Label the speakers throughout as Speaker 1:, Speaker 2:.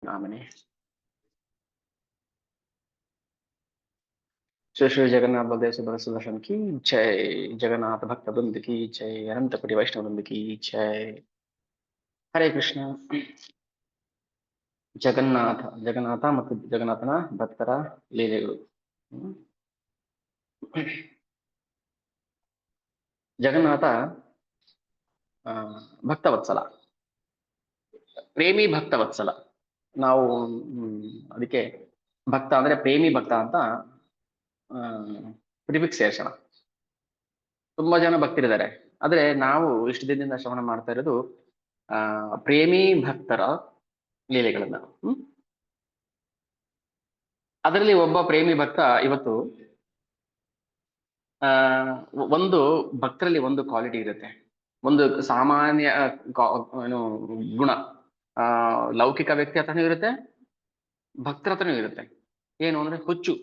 Speaker 1: नामने श्री श्री जगन्नाथ बलदेव सुभद्रा सुदर्शन की जय। जगन्नाथ भक्त वृंद की जय। अनंत कोटि वैष्णव वृंद की जय। हरे कृष्ण। ಜಗನ್ನಾಥ ಜಗನ್ನಾಥ ಮತ್ತು ಜಗನ್ನಾಥನ ಭಕ್ತರ ಲೀಲೆಗಳು. ಹ್ಮ್. ಜಗನ್ನಾಥ ಆ, ಭಕ್ತವತ್ಸಲ, ಪ್ರೇಮಿ ಭಕ್ತವತ್ಸಲ. ನಾವು ಅದಕ್ಕೆ ಭಕ್ತ ಅಂದ್ರೆ ಪ್ರೇಮಿ ಭಕ್ತ ಅಂತ ಪ್ರಿಫಿಕ್ಸ್ ಸೇರ್ಸೋಣ. ತುಂಬಾ ಜನ ಭಕ್ತರಿದ್ದಾರೆ, ಆದ್ರೆ ನಾವು ಇಷ್ಟು ದಿನದಿಂದ ಶ್ರವಣ ಮಾಡ್ತಾ ಇರೋದು ಪ್ರೇಮಿ ಭಕ್ತರ ಲೀಲೆಗಳನ್ನ. ಅದರಲ್ಲಿ ಒಬ್ಬ ಪ್ರೇಮಿ ಭಕ್ತ ಇವತ್ತು ಆ ಒಂದು ಭಕ್ತರಲ್ಲಿ ಒಂದು ಕ್ವಾಲಿಟಿ ಇರುತ್ತೆ, ಒಂದು ಸಾಮಾನ್ಯ ಏನು ಗುಣ. ಆ ಲೌಕಿಕ ವ್ಯಕ್ತಿ ಹತ್ರನೂ ಇರುತ್ತೆ, ಭಕ್ತರ ಹತ್ರನೂ ಇರುತ್ತೆ. ಏನು ಅಂದ್ರೆ ಹುಚ್ಚು.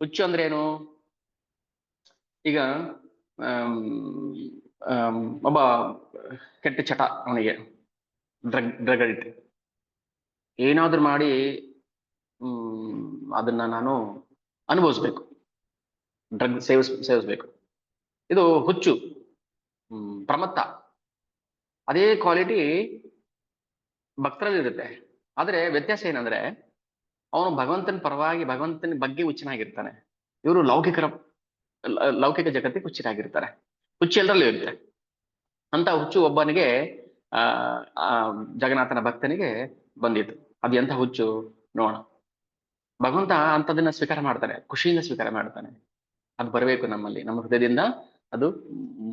Speaker 1: ಹುಚ್ಚು ಅಂದ್ರೆ ಏನು? ಈಗ ಆಮ್, ಒಬ್ಬ ಕೆಟ್ಟ ಚಟ ಅವನಿಗೆ, ಡ್ರಗ್ ಅಡಿಕ್ಟ್. ಏನಾದ್ರೂ ಮಾಡಿ ಅದನ್ನ ನಾನು ಅನುಭವಿಸ್ಬೇಕು, ಡ್ರಗ್ ಸೇವಿಸ್ಬೇಕು. ಇದು ಹುಚ್ಚು, ಪ್ರಮತ್ತ. ಅದೇ ಕ್ವಾಲಿಟಿ ಭಕ್ತರಲ್ಲಿ ಇರುತ್ತೆ. ಆದ್ರೆ ವ್ಯತ್ಯಾಸ ಏನಂದ್ರೆ ಅವನು ಭಗವಂತನ ಪರವಾಗಿ ಭಗವಂತನ ಬಗ್ಗೆ ಹುಚ್ಚನಾಗಿರ್ತಾನೆ. ಇವರು ಲೌಕಿಕ ಜಗತ್ತಿಗೆ ಹುಚ್ಚರಾಗಿರ್ತಾರೆ. ಹುಚ್ಚು ಎಲ್ಲರಲ್ಲೂ ಇರುತ್ತೆ. ಅಂತ ಹುಚ್ಚು ಒಬ್ಬನಿಗೆ ಆ ಆ ಜಗನ್ನಾಥನ ಭಕ್ತನಿಗೆ ಬಂದಿತ್ತು. ಅದು ಎಂತ ಹುಚ್ಚು ನೋಡೋಣ. ಭಗವಂತ ಅಂತದನ್ನ ಸ್ವೀಕಾರ ಮಾಡ್ತಾನೆ, ಖುಷಿಯಿಂದ ಸ್ವೀಕಾರ ಮಾಡ್ತಾನೆ. ಅದು ಬರಬೇಕು ನಮ್ಮಲ್ಲಿ, ನಮ್ಮ ಹೃದಯದಿಂದ ಅದು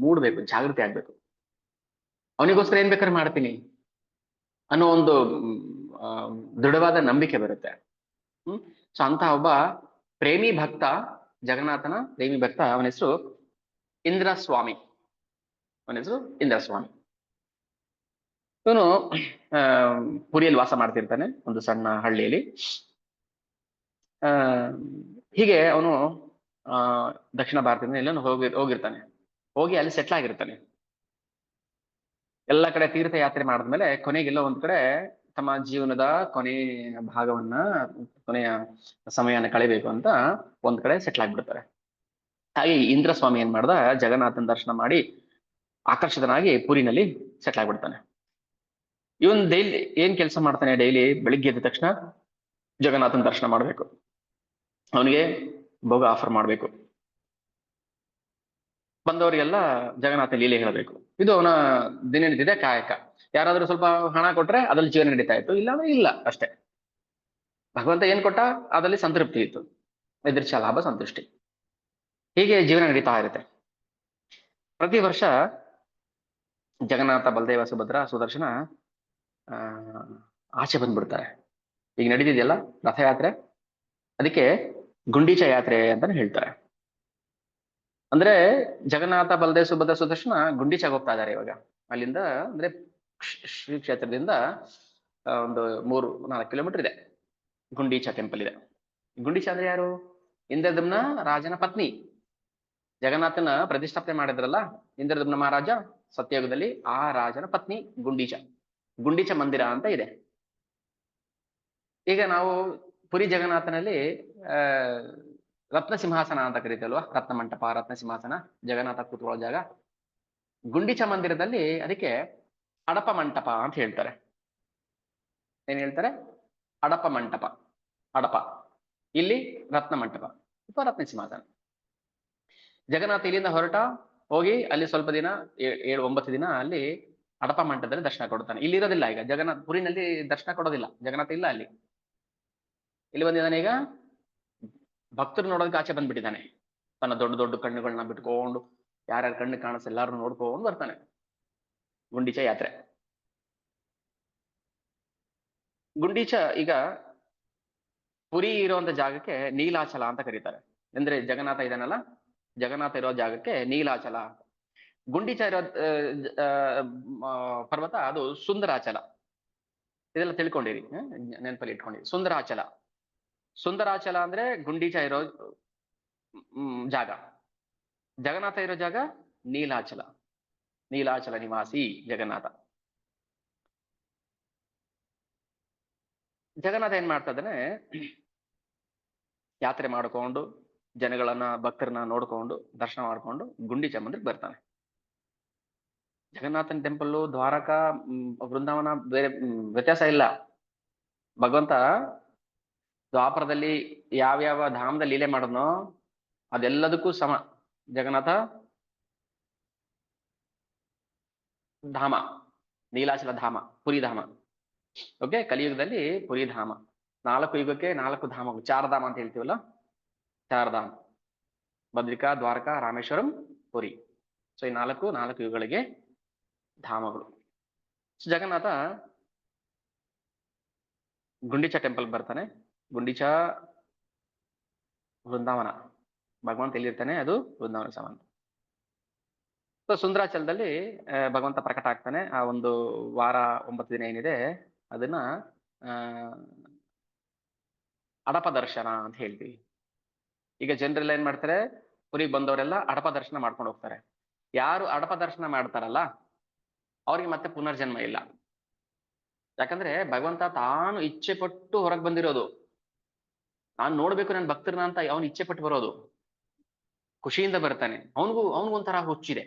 Speaker 1: ಮೂಡ್ಬೇಕು, ಜಾಗೃತಿ ಆಗ್ಬೇಕು. ಅವನಿಗೋಸ್ಕರ ಏನ್ ಬೇಕಾದ್ರೆ ಮಾಡ್ತೀನಿ ಅನ್ನೋ ಒಂದು ದೃಢವಾದ ನಂಬಿಕೆ ಬರುತ್ತೆ. ಸೊ ಅಂತ ಒಬ್ಬ ಪ್ರೇಮಿ ಭಕ್ತ, ಜಗನ್ನಾಥನ ಪ್ರೇಮಿ ಭಕ್ತ, ಅವನ ಹೆಸರು ಇಂದ್ರಸ್ವಾಮಿ. ಇವನು ಪುರಿಯಲ್ಲಿ ವಾಸ ಮಾಡ್ತಿರ್ತಾನೆ, ಒಂದು ಸಣ್ಣ ಹಳ್ಳಿಯಲ್ಲಿ. ಆ ಹೀಗೆ ಅವನು ದಕ್ಷಿಣ ಭಾರತದಿಂದ ಎಲ್ಲ ಹೋಗಿರ್ತಾನೆ. ಹೋಗಿ ಅಲ್ಲಿ ಸೆಟ್ಲ್ ಆಗಿರ್ತಾನೆ. ಎಲ್ಲ ಕಡೆ ತೀರ್ಥಯಾತ್ರೆ ಮಾಡಿದ್ಮೇಲೆ ಕೊನೆಗೆಲ್ಲ ಒಂದ್ ಕಡೆ ತಮ್ಮ ಜೀವನದ ಕೊನೆಯ ಭಾಗವನ್ನ, ಕೊನೆಯ ಸಮಯನ ಕಳಿಬೇಕು ಅಂತ ಒಂದ್ ಕಡೆ ಸೆಟ್ಲ್ ಆಗ್ಬಿಡ್ತಾರೆ. ಹಾಗೆ ಇಂದ್ರಸ್ವಾಮಿ ಏನ್ ಮಾಡ್ದ, ಜಗನ್ನಾಥನ ದರ್ಶನ ಮಾಡಿ ಆಕರ್ಷಿತನಾಗಿ ಪುರಿನಲ್ಲಿ ಸೆಟ್ಲ್ ಆಗ್ಬಿಡ್ತಾನೆ. ಇವನ್ ಡೈಲಿ ಏನ್ ಕೆಲಸ ಮಾಡ್ತಾನೆ? ಡೈಲಿ ಬೆಳಿಗ್ಗೆ ಎದ್ದ ತಕ್ಷಣ ಜಗನ್ನಾಥನ ದರ್ಶನ ಮಾಡ್ಬೇಕು, ಅವನಿಗೆ ಭೋಗ ಆಫರ್ ಮಾಡ್ಬೇಕು, ಬಂದವರಿಗೆಲ್ಲ ಜಗನ್ನಾಥ ಲೀಲೆ ಹೇಳಬೇಕು. ಇದು ಅವನ ದಿನನಿತ್ಯದ ಕಾಯಕ. ಯಾರಾದ್ರೂ ಸ್ವಲ್ಪ ಹಣ ಕೊಟ್ರೆ ಅದ್ರಲ್ಲಿ ಜೀವನ ನಡೀತಾ ಇತ್ತು, ಇಲ್ಲ ಅಂದ್ರೆ ಇಲ್ಲ ಅಷ್ಟೇ. ಭಗವಂತ ಏನ್ ಕೊಟ್ಟ ಅದ್ರಲ್ಲಿ ಸಂತೃಪ್ತಿ ಇತ್ತು, ಎದುರ್ಚ ಲಾಭ ಸಂತುಷ್ಟಿ. ಹೀಗೆ ಜೀವನ ನಡೀತಾ ಇರುತ್ತೆ. ಪ್ರತಿ ವರ್ಷ ಜಗನ್ನಾಥ, ಬಲದೇವ, ಸುಭದ್ರ, ಸುದರ್ಶನ ಆಚೆ ಬಂದ್ಬಿಡ್ತಾರೆ. ಈಗ ನಡೀತಿದೆಯಲ್ಲ ರಥಯಾತ್ರೆ, ಅದಕ್ಕೆ ಗುಂಡೀಚ ಯಾತ್ರೆ ಅಂತಾನೆ ಹೇಳ್ತಾರೆ. ಅಂದ್ರೆ ಜಗನ್ನಾಥ, ಬಲದೇವ, ಸುಭದ್ರ, ಸುದರ್ಶನ ಗುಂಡೀಚಾಗ ಹೋಗ್ತಾ ಇದಾರೆ ಇವಾಗ. ಅಲ್ಲಿಂದ ಅಂದ್ರೆ ಶ್ರೀ ಕ್ಷೇತ್ರದಿಂದ ಒಂದು 3-4 ಕಿಲೋಮೀಟರ್ ಇದೆ ಗುಂಡೀಚ ಟೆಂಪಲ್ ಇದೆ. ಗುಂಡೀಚ ಅಂದ್ರೆ ಯಾರು? ಇಂದ್ರದಮ್ನ ರಾಜನ ಪತ್ನಿ. ಜಗನ್ನಾಥನ ಪ್ರತಿಷ್ಠಾಪನೆ ಮಾಡಿದ್ರಲ್ಲ ಇಂದ್ರದಮ್ನ ಮಹಾರಾಜ ಸತ್ಯಯುಗದಲ್ಲಿ, ಆ ರಾಜನ ಪತ್ನಿ ಗುಂಡೀಚ. ಗುಂಡೀಚ ಮಂದಿರ ಅಂತ ಇದೆ. ಈಗ ನಾವು ಪುರಿ ಜಗನ್ನಾಥನಲ್ಲಿ ಆ ರತ್ನ ಸಿಂಹಾಸನ ಅಂತ ಕರೀತಲ್ವಾ, ರತ್ನ ಮಂಟಪ, ರತ್ನ ಸಿಂಹಾಸನ, ಜಗನ್ನಾಥ ಕೂತ್ಕೊಳ್ಳೋ ಜಾಗ. ಗುಂಡೀಚ ಮಂದಿರದಲ್ಲಿ ಅದಕ್ಕೆ ಅಡಪ ಮಂಟಪ ಅಂತ ಹೇಳ್ತಾರೆ. ಏನ್ ಹೇಳ್ತಾರೆ? ಅಡಪ ಮಂಟಪ. ಅಡಪ, ಇಲ್ಲಿ ರತ್ನ ಮಂಟಪ ಅಥವಾ ರತ್ನ ಸಿಂಹಾಸನ. ಜಗನ್ನಾಥ ಇಲ್ಲಿಂದ ಹೊರಟ ಹೋಗಿ ಅಲ್ಲಿ ಸ್ವಲ್ಪ ದಿನ, 7-9 ದಿನ ಅಲ್ಲಿ ಅಡಪ ಮಂಟಪದಲ್ಲಿ ದರ್ಶನ ಕೊಡ್ತಾನೆ. ಇಲ್ಲಿ ಇರೋದಿಲ್ಲ ಈಗ ಜಗನ್ನಾಥ, ಪುರಿನಲ್ಲಿ ದರ್ಶನ ಕೊಡೋದಿಲ್ಲ, ಜಗನ್ನಾಥ ಇಲ್ಲ ಅಲ್ಲಿ. ಇಲ್ಲಿ ಬಂದಿದ್ದಾನೆ ಈಗ ಭಕ್ತರು ನೋಡೋದಕ್ಕೆ ಆಚೆ ಬಂದ್ಬಿಟ್ಟಿದ್ದಾನೆ. ತನ್ನ ದೊಡ್ಡ ದೊಡ್ಡ ಕಣ್ಣುಗಳನ್ನ ಬಿಟ್ಕೊಂಡು ಯಾರ್ಯಾರ ಕಣ್ಣು ಕಾಣಿಸ್ ಎಲ್ಲಾರು ನೋಡ್ಕೊಂಡು ಬರ್ತಾನೆ. ಗುಂಡೀಚ ಯಾತ್ರೆ. ಗುಂಡೀಚ ಈಗ ಪುರಿ ಇರುವಂತ ಜಾಗಕ್ಕೆ ನೀಲಾಚಲ ಅಂತ ಕರೀತಾರೆ. ಅಂದ್ರೆ ಜಗನ್ನಾಥ ಇದಾನಲ್ಲ, ಜಗನ್ನಾಥ ಇರೋ ಜಾಗಕ್ಕೆ ನೀಲಾಚಲ. ಗುಂಡೀಚ ಇರೋ ಪರ್ವತ ಅದು ಸುಂದರಾಚಲ. ಇದೆಲ್ಲ ತಿಳ್ಕೊಂಡಿರಿ, ನೆನಪಲ್ಲಿ ಇಟ್ಕೊಂಡಿರಿ. ಸುಂದರಾಚಲ ಅಂದ್ರೆ ಗುಂಡೀಚ ಇರೋ ಜಾಗ. ಜಗನ್ನಾಥ ಇರೋ ಜಾಗ ನೀಲಾಚಲ. ನೀಲಾಚಲ ನಿವಾಸಿ ಜಗನ್ನಾಥ. ಜಗನ್ನಾಥ ಏನ್ ಮಾಡ್ತಾ ಇದ್ದಾನೆ, ಯಾತ್ರೆ ಮಾಡ್ಕೊಂಡು ಜನಗಳನ್ನ ಭಕ್ತರನ್ನ ನೋಡ್ಕೊಂಡು ದರ್ಶನ ಮಾಡ್ಕೊಂಡು ಗುಂಡಿಚಾ ಮಂದಿರಕ್ಕೆ ಬರ್ತಾನೆ. ಜಗನ್ನಾಥನ ಟೆಂಪಲ್ ದ್ವಾರಕಾ ವೃಂದಾವನ ಬೇರೆ ವ್ಯತ್ಯಾಸ ಇಲ್ಲ. ಭಗವಂತ ದ್ವಾಪರದಲ್ಲಿ ಯಾವ್ಯಾವ ಧಾಮದಲ್ಲಿ ಲೀಲೆ ಮಾಡಿದ್ನೋ ಅದೆಲ್ಲದಕ್ಕೂ ಸಮ. ಜಗನ್ನಾಥ ಧಾಮ, ನೀಲಾಚಲ ಧಾಮ, ಪುರಿ ಧಾಮ. ಓಕೆ, ಕಲಿಯುಗದಲ್ಲಿ ಪುರಿ ಧಾಮ. 4 ಯುಗಕ್ಕೆ 4 ಧಾಮಗಳು, ಚಾರಧಾಮ ಅಂತ ಹೇಳ್ತೀವಲ್ಲ, ಚಾರಧಾಮ ಬದ್ರಿಕಾ, ದ್ವಾರಕಾ, ರಾಮೇಶ್ವರಂ, ಪುರಿ. ಸೊ ಈ 4 ಯುಗಗಳಿಗೆ ಧಾಮಗಳು. ಜಗನ್ನಾಥ ಗುಂಡಿಚಾ ಟೆಂಪಲ್ ಬರ್ತಾನೆ. ಗುಂಡಿಚಾ ವೃಂದಾವನ, ಭಗವಂತ ಎಲ್ಲಿರ್ತಾನೆ ಅದು ವೃಂದಾವನ ಸಮಾನ. ಸೊ ಸುಂದರಾಚಲದಲ್ಲಿ ಭಗವಂತ ಪ್ರಕಟ ಆಗ್ತಾನೆ. ಆ ಒಂದು ವಾರ 9 ದಿನ ಏನಿದೆ ಅದನ್ನ ಅಡಪ ದರ್ಶನ ಅಂತ ಹೇಳ್ತೀವಿ. ಈಗ ಜನರೆಲ್ಲ ಏನ್ ಮಾಡ್ತಾರೆ, ಪುರಿಗೆ ಬಂದವರೆಲ್ಲ ಅಡಪ ದರ್ಶನ ಮಾಡ್ಕೊಂಡು ಹೋಗ್ತಾರೆ. ಯಾರು ಅಡಪ ದರ್ಶನ ಮಾಡ್ತಾರಲ್ಲ ಅವ್ರಿಗೆ ಮತ್ತೆ ಪುನರ್ಜನ್ಮ ಇಲ್ಲ. ಯಾಕಂದ್ರೆ ಭಗವಂತ ತಾನು ಇಚ್ಛೆ ಪಟ್ಟು ಹೊರಗೆ ಬಂದಿರೋದು. ನಾನು ನೋಡ್ಬೇಕು ನನ್ನ ಭಕ್ತರನ್ನ ಅಂತ ಅವನು ಇಚ್ಛೆ ಪಟ್ಟು ಬರೋದು, ಖುಷಿಯಿಂದ ಬರ್ತಾನೆ. ಅವನಿಗೊಂಥರ ಹುಚ್ಚಿದೆ,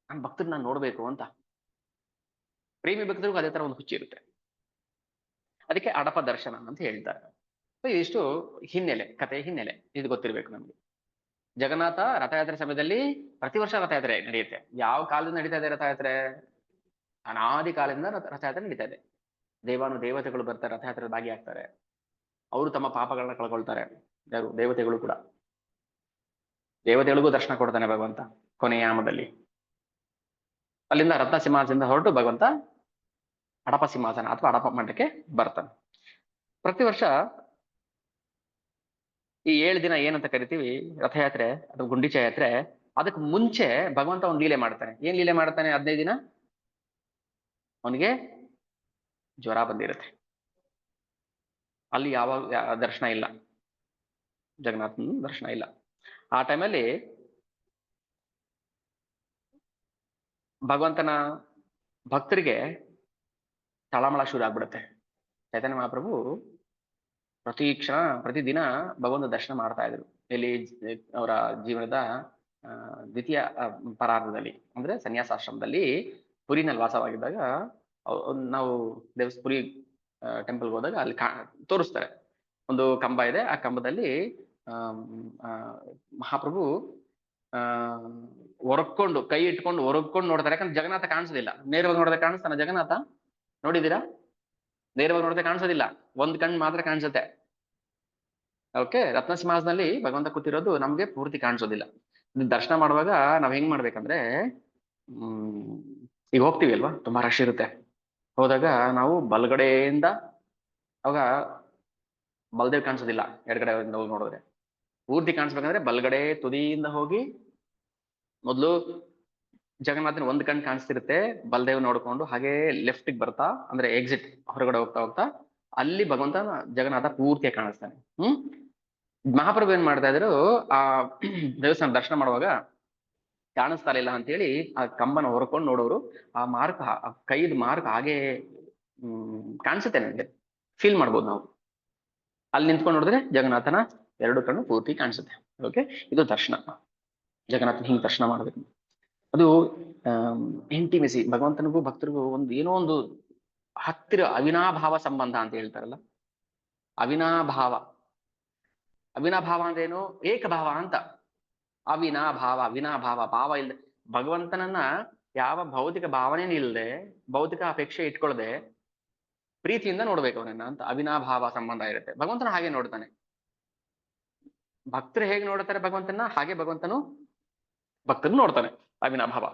Speaker 1: ನನ್ನ ಭಕ್ತರನ್ನ ನೋಡ್ಬೇಕು ಅಂತ. ಪ್ರೇಮಿ ಭಕ್ತರಿಗೂ ಅದೇ ತರ ಒಂದು ಹುಚ್ಚಿ ಇರುತ್ತೆ. ಅದಕ್ಕೆ ಅಡಪ ದರ್ಶನ ಅಂತ ಹೇಳ್ತಾರೆ. ಇದಿಷ್ಟು ಹಿನ್ನೆಲೆ, ಕಥೆಯ ಹಿನ್ನೆಲೆ, ಇದು ಗೊತ್ತಿರ್ಬೇಕು ನಮ್ಗೆ. ಜಗನ್ನಾಥ ರಥಯಾತ್ರೆ ಸಮಯದಲ್ಲಿ ಪ್ರತಿ ವರ್ಷ ರಥಯಾತ್ರೆ ನಡೆಯುತ್ತೆ. ಯಾವ ಕಾಲದಿಂದ ನಡೀತಾ ಇದೆ ರಥಯಾತ್ರೆ? ಅನಾದಿ ಕಾಲದಿಂದ ರಥಯಾತ್ರೆ ನಡೀತಾ ಇದೆ. ದೇವತೆಗಳು ಬರ್ತಾರೆ, ರಥಯಾತ್ರೆ ಭಾಗಿಯಾಗ್ತಾರೆ. ಅವರು ತಮ್ಮ ಪಾಪಗಳನ್ನ ಕಳ್ಕೊಳ್ತಾರೆ. ಯಾರು? ದೇವತೆಗಳು ಕೂಡ. ದೇವತೆಗಳಿಗೂ ದರ್ಶನ ಕೊಡ್ತಾನೆ ಭಗವಂತ ಕೊನೆಯ ಯಾಮದಲ್ಲಿ. ಅಲ್ಲಿಂದ ರತ್ನ ಸಿಂಹಾಸನದಿಂದ ಹೊರಟು ಭಗವಂತ ಅಡಪ ಸಿಂಹಾಸನ ಅಥವಾ ಅಡಪ ಮಂಟಕ್ಕೆ ಬರ್ತಾನೆ. ಪ್ರತಿ ವರ್ಷ ಈ 7 ದಿನ ಏನಂತ ಕರಿತೀವಿ ರಥಯಾತ್ರೆ ಅಥವಾ ಗುಂಡಿಚಾ ಯಾತ್ರೆ, ಅದಕ್ಕೆ ಮುಂಚೆ ಭಗವಂತ ಒಂದು ಲೀಲೆ ಮಾಡ್ತಾನೆ. ಏನ್ ಲೀಲೆ ಮಾಡ್ತಾನೆ? 15 ದಿನ ಅವನಿಗೆ ಜ್ವರ ಬಂದಿರುತ್ತೆ. ಅಲ್ಲಿ ಯಾವ ದರ್ಶನ ಇಲ್ಲ, ಜಗನ್ನಾಥನ ದರ್ಶನ ಇಲ್ಲ. ಆ ಟೈಮಲ್ಲಿ ಭಗವಂತನ ಭಕ್ತರಿಗೆ ತಳಮಳ ಶುರು ಆಗ್ಬಿಡುತ್ತೆ. ಚೈತನ್ಯ ಮಹಾಪ್ರಭು ಪ್ರತಿದಿನ ಭಗವಂತ ದರ್ಶನ ಮಾಡ್ತಾ ಇದ್ರು. ಇಲ್ಲಿ ಅವರ ಜೀವನದ ದ್ವಿತೀಯ ಪರಾರ್ಧದಲ್ಲಿ, ಅಂದ್ರೆ ಸನ್ಯಾಸಾಶ್ರಮದಲ್ಲಿ ಪುರಿನಲ್ಲಿ ವಾಸವಾಗಿದ್ದಾಗ ನಾವು ಪುರಿ ಟೆಂಪಲ್ಗೆ ಹೋದಾಗ ಅಲ್ಲಿ ತೋರಿಸ್ತಾರೆ. ಒಂದು ಕಂಬ ಇದೆ, ಆ ಕಂಬದಲ್ಲಿ ಮಹಾಪ್ರಭು ಹೊರಕೊಂಡು ಕೈ ಇಟ್ಕೊಂಡು ಹೊರಕೊಂಡು ನೋಡ್ತಾರೆ. ಯಾಕಂದ್ರೆ ಜಗನ್ನಾಥ ಕಾಣಿಸೋದಿಲ್ಲ. ನೇರವಾಗಿ ನೋಡಿದ್ರೆ ಕಾಣಿಸ್ತಾನ ಜಗನ್ನಾಥ? ನೋಡಿದೀರಾ? ನೇರವಾಗಿ ನೋಡಿದ್ರೆ ಕಾಣಿಸೋದಿಲ್ಲ, ಒಂದ್ ಕಣ್ಣು ಮಾತ್ರ ಕಾಣಿಸುತ್ತೆ. ಓಕೆ, ರತ್ನ ಸಿಂಹಾಸನದಲ್ಲಿ ಭಗವಂತ ಕೂತಿರೋದು ನಮ್ಗೆ ಪೂರ್ತಿ ಕಾಣಿಸೋದಿಲ್ಲ. ದರ್ಶನ ಮಾಡುವಾಗ ನಾವ್ ಹೆಂಗ್ ಮಾಡ್ಬೇಕಂದ್ರೆ, ಈಗ ಹೋಗ್ತೀವಿ ಅಲ್ವಾ, ತುಂಬಾ ರಶ್ ಇರುತ್ತೆ. ಹೋದಾಗ ನಾವು ಬಲಗಡೆಯಿಂದ, ಅವಾಗ ಬಲದೇವ್ ಕಾಣಿಸೋದಿಲ್ಲ, ಎಡಗಡೆ ನೋಡಿದ್ರೆ. ಪೂರ್ತಿ ಕಾಣಿಸ್ಬೇಕಂದ್ರೆ ಬಲಗಡೆ ತುದಿಯಿಂದ ಹೋಗಿ ಮೊದ್ಲು ಜಗನ್ನಾಥನ ಒಂದ್ ಕಣ್ ಕಾಣಿಸ್ತಿರುತ್ತೆ, ಬಲದೇವ್ ನೋಡ್ಕೊಂಡು ಹಾಗೆ ಲೆಫ್ಟಿಗೆ ಬರ್ತಾ, ಅಂದ್ರೆ ಎಕ್ಸಿಟ್ ಹೊರಗಡೆ ಹೋಗ್ತಾ ಹೋಗ್ತಾ ಅಲ್ಲಿ ಭಗವಂತ ಜಗನ್ನಾಥ ಪೂರ್ತಿಯಾಗಿ ಕಾಣಿಸ್ತಾನೆ. ಮಹಾಪ್ರಭು ಏನ್ ಮಾಡ್ತಾ ಇದ್ರು, ಆ ದೇವಸ್ಥಾನ ದರ್ಶನ ಮಾಡುವಾಗ ಕಾಣಿಸ್ತಾ ಇಲ್ಲ ಅಂತೇಳಿ ಆ ಕಂಬನ ಹೊರಕೊಂಡು ನೋಡೋರು. ಆ ಮಾರ್ಕ್, ಕೈದ ಮಾರ್ಕ್ ಹಾಗೆ ಕಾಣಿಸುತ್ತೆ, ನನಗೆ ಫೀಲ್ ಮಾಡ್ಬೋದು ನಾವು. ಅಲ್ಲಿ ನಿಂತ್ಕೊಂಡು ನೋಡಿದ್ರೆ ಜಗನ್ನಾಥನ 2 ಕಣ್ಣು ಪೂರ್ತಿ ಕಾಣಿಸುತ್ತೆ. ಓಕೆ, ಇದು ದರ್ಶನ. ಜಗನ್ನಾಥನ ಹಿಂಗ್ ದರ್ಶನ ಮಾಡ್ಬೇಕು. ಅದು ಇಂಟಿಮೆಸಿ, ಭಗವಂತನಿಗೂ ಭಕ್ತರಿಗೂ ಏನೋ ಒಂದು ಹತ್ತಿರ ಅವಿನಾಭಾವ ಸಂಬಂಧ ಅಂತ ಹೇಳ್ತಾರಲ್ಲ. ಅವಿನಾಭಾವ ಅಂದ್ರೇನು? ಏಕಭಾವ ಅಂತ. ಅವಿನಾಭಾವ ಭಾವ ಇಲ್ಲದೆ, ಭಗವಂತನನ್ನ ಯಾವ ಭೌತಿಕ ಭಾವನೆ ಇಲ್ಲದೆ, ಭೌತಿಕ ಅಪೇಕ್ಷೆ ಇಟ್ಕೊಳ್ಳದೆ ಪ್ರೀತಿಯಿಂದ ನೋಡ್ಬೇಕು ಅವನನ್ನ ಅಂತ ಅವಿನಾಭಾವ ಸಂಬಂಧ ಇರುತ್ತೆ. ಭಗವಂತನ ಹಾಗೆ ನೋಡ್ತಾನೆ. ಭಕ್ತರು ಹೇಗೆ ನೋಡ್ತಾರೆ ಭಗವಂತನ, ಹಾಗೆ ಭಗವಂತನು ಭಕ್ತನು ನೋಡ್ತಾನೆ, ಅವಿನಾಭಾವ.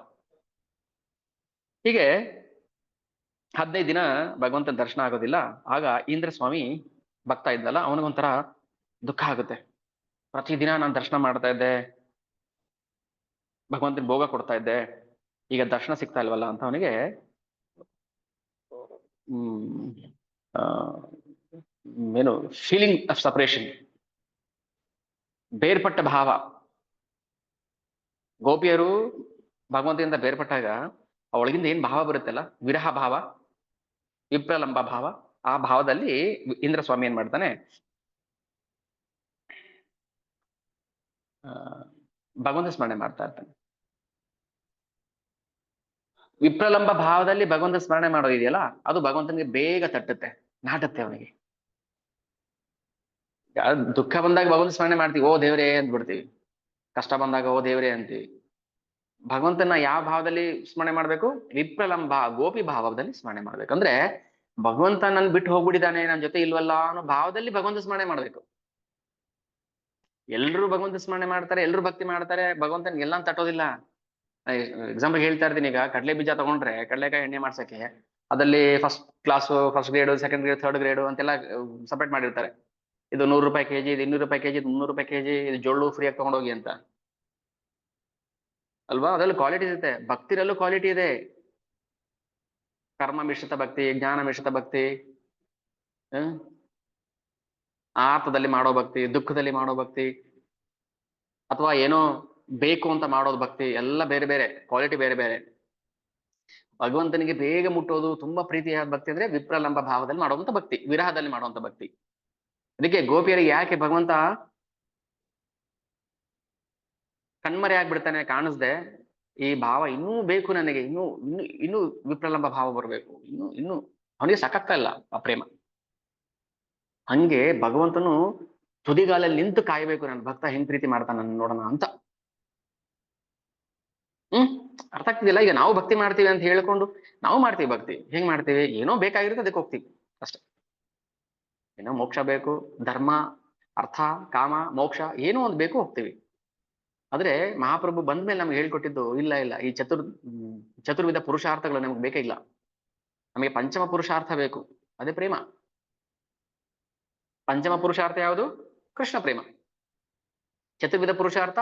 Speaker 1: ಹೀಗೆ 15 ದಿನ ಭಗವಂತನ ದರ್ಶನ ಆಗೋದಿಲ್ಲ. ಆಗ ಇಂದ್ರ ಸ್ವಾಮಿ ಭಕ್ತ ಇದ್ದಲ್ಲ, ಅವನಿಗೊಂಥರ ದುಃಖ ಆಗುತ್ತೆ. ಪ್ರತಿದಿನ ನಾನು ದರ್ಶನ ಮಾಡ್ತಾ ಇದ್ದೆ, ಭಗವಂತನ ಭೋಗ ಕೊಡ್ತಾ ಇದ್ದೆ, ಈಗ ದರ್ಶನ ಸಿಗ್ತಾ ಇಲ್ವಲ್ಲ ಅಂತ ಅವನಿಗೆ ಏನು ಫೀಲಿಂಗ್ ಆಫ್ ಸಪರೇಷನ್, ಬೇರ್ಪಟ್ಟ ಭಾವ. ಗೋಪಿಯರು ಭಗವಂತನಿಂದ ಬೇರ್ಪಟ್ಟಾಗ ಒಳಗಿಂದ ಏನ್ ಭಾವ ಬರುತ್ತಲ್ಲ, ವಿರಹ ಭಾವ, ವಿಪ್ರಲಂಬ ಭಾವ, ಆ ಭಾವದಲ್ಲಿ ಇಂದ್ರ ಸ್ವಾಮಿ ಏನ್ ಮಾಡ್ತಾನೆ, ಭಗವಂತ ಸ್ಮರಣೆ ಮಾಡ್ತಾ ಇರ್ತಾನೆ. ವಿಪ್ರಲಂಬ ಭಾವದಲ್ಲಿ ಭಗವಂತ ಸ್ಮರಣೆ ಮಾಡೋದಿದೆಯಲ್ಲ, ಅದು ಭಗವಂತನಿಗೆ ಬೇಗ ತಟ್ಟುತ್ತೆ, ನಾಟುತ್ತೆ ಅವನಿಗೆ. ದುಃಖ ಬಂದಾಗ ಭಗವಂತ ಸ್ಮರಣೆ ಮಾಡ್ತೀವಿ, ಓ ದೇವರೇ ಅಂದ್ಬಿಡ್ತೀವಿ. ಕಷ್ಟ ಬಂದಾಗ ಓ ದೇವರೇ ಅಂತೀವಿ. ಭಗವಂತನ ಯಾವ ಭಾವದಲ್ಲಿ ಸ್ಮರಣೆ ಮಾಡ್ಬೇಕು? ವಿಪ್ರಲಂಬ ಗೋಪಿ ಭಾವದಲ್ಲಿ ಸ್ಮರಣೆ ಮಾಡ್ಬೇಕು. ಅಂದ್ರೆ ಭಗವಂತ ನನ್ ಬಿಟ್ಟು ಹೋಗ್ಬಿಟ್ಟಿದ್ದಾನೆ, ನನ್ ಜೊತೆ ಇಲ್ವಲ್ಲ ಅನ್ನೋ ಭಾವದಲ್ಲಿ ಭಗವಂತ ಸ್ಮರಣೆ ಮಾಡ್ಬೇಕು. ಎಲ್ರು ಭಗವಂತ ಸ್ಮರಣೆ ಮಾಡ್ತಾರೆ, ಎಲ್ರು ಭಕ್ತಿ ಮಾಡ್ತಾರೆ, ಭಗವಂತನ್ ಎಲ್ಲ ತಟ್ಟೋದಿಲ್ಲ. ಎಕ್ಸಾಂಪಲ್ ಹೇಳ್ತಾ ಇರ್ತೀನಿ, ಈಗ ಕಡಲೆ ಬೀಜ ತಗೊಂಡ್ರೆ ಕಡಲೆಕಾಯಿ ಎಣ್ಣೆ ಮಾಡ್ಸಕ್ಕೆ ಅದಲ್ಲಿ first class, first grade, second grade, third grade ಅಂತೆಲ್ಲ ಸಪರೇಟ್ ಮಾಡಿರ್ತಾರೆ. ಇದು 100 ರೂಪಾಯಿ ಕೆಜಿ, ಇದು 200 ರೂಪಾಯಿ ಕೆಜಿ, ಇದು 300 ರೂಪಾಯಿ ಕೆಜಿ, ಇದು ಜೊಳ್ಳು ಫ್ರೀಯಾಗಿ ತಗೊಂಡೋಗಿ ಅಂತ ಅಲ್ವಾ? ಅದ್ರಲ್ಲಿ ಕ್ವಾಲಿಟಿ ಇರುತ್ತೆ. ಭಕ್ತಿರಲ್ಲೂ ಕ್ವಾಲಿಟಿ ಇದೆ. ಕರ್ಮ ಮಿಶ್ರಿತ ಭಕ್ತಿ, ಜ್ಞಾನ ಮಿಶ್ರಿತ ಭಕ್ತಿ, ಆರ್ತದಲ್ಲಿ ಮಾಡೋ ಭಕ್ತಿ, ದುಃಖದಲ್ಲಿ ಮಾಡೋ ಭಕ್ತಿ, ಅಥವಾ ಏನೋ ಬೇಕು ಅಂತ ಮಾಡೋದು ಭಕ್ತಿ, ಎಲ್ಲ ಬೇರೆ ಬೇರೆ ಕ್ವಾಲಿಟಿ, ಬೇರೆ ಬೇರೆ. ಭಗವಂತನಿಗೆ ಬೇಗ ಮುಟ್ಟೋದು, ತುಂಬಾ ಪ್ರೀತಿಯಾದ ಭಕ್ತಿ ಅಂದ್ರೆ ವಿಪ್ರಲಂಬ ಭಾವದಲ್ಲಿ ಮಾಡುವಂತ ಭಕ್ತಿ, ವಿರಹದಲ್ಲಿ ಮಾಡುವಂತ ಭಕ್ತಿ. ಅದಕ್ಕೆ ಗೋಪಿಯರಿಗೆ ಯಾಕೆ ಭಗವಂತ ಕಣ್ಮರೆ ಆಗ್ಬಿಡ್ತಾನೆ, ಕಾಣಿಸ್ದೆ, ಈ ಭಾವ ಇನ್ನೂ ಬೇಕು ನನಗೆ, ಇನ್ನೂ ಇನ್ನು ಇನ್ನೂ ವಿಪ್ರಲಂಬ ಭಾವ ಬರಬೇಕು, ಇನ್ನು ಅವನಿಗೆ ಸಾಕಾಗ್ತಾ ಇಲ್ಲ ಆ ಪ್ರೇಮ. ಹಂಗೆ ಭಗವಂತನು ತುದಿಗಾಲಲ್ಲಿ ನಿಂತು ಕಾಯ್ಬೇಕು, ನನ್ನ ಭಕ್ತ ಹೆಂಗ್ ಪ್ರೀತಿ ಮಾಡ್ತಾನ ನೋಡೋಣ ಅಂತ. ಅರ್ಥ ಆಗ್ತಿದಿಲ್ಲ? ಈಗ ನಾವು ಭಕ್ತಿ ಮಾಡ್ತೀವಿ ಅಂತ ಹೇಳ್ಕೊಂಡು ನಾವು ಮಾಡ್ತೀವಿ ಭಕ್ತಿ. ಹೆಂಗ್ ಮಾಡ್ತೀವಿ? ಏನೋ ಬೇಕಾಗಿರುತ್ತೆ ಅದಕ್ಕೆ ಹೋಗ್ತೀವಿ ಅಷ್ಟೇ. ಏನೋ ಮೋಕ್ಷ ಬೇಕು, ಧರ್ಮ, ಅರ್ಥ, ಕಾಮ, ಮೋಕ್ಷ ಏನೋ ಒಂದು ಬೇಕು, ಹೋಗ್ತೀವಿ. ಆದ್ರೆ ಮಹಾಪ್ರಭು ಬಂದ್ಮೇಲೆ ನಮ್ಗೆ ಹೇಳ್ಕೊಟ್ಟಿದ್ದು, ಇಲ್ಲ ಇಲ್ಲ, ಈ ಚತುರ್ವಿಧ ಪುರುಷಾರ್ಥಗಳು ನಮ್ಗೆ ಬೇಕೇ ಇಲ್ಲ. ನಮಗೆ ಪಂಚಮ ಪುರುಷಾರ್ಥ ಬೇಕು, ಅದೇ ಪ್ರೇಮ. ಪಂಚಮ ಪುರುಷಾರ್ಥ ಯಾವುದು? ಕೃಷ್ಣ ಪ್ರೇಮ. ಚತುರ್ವಿಧ ಪುರುಷಾರ್ಥ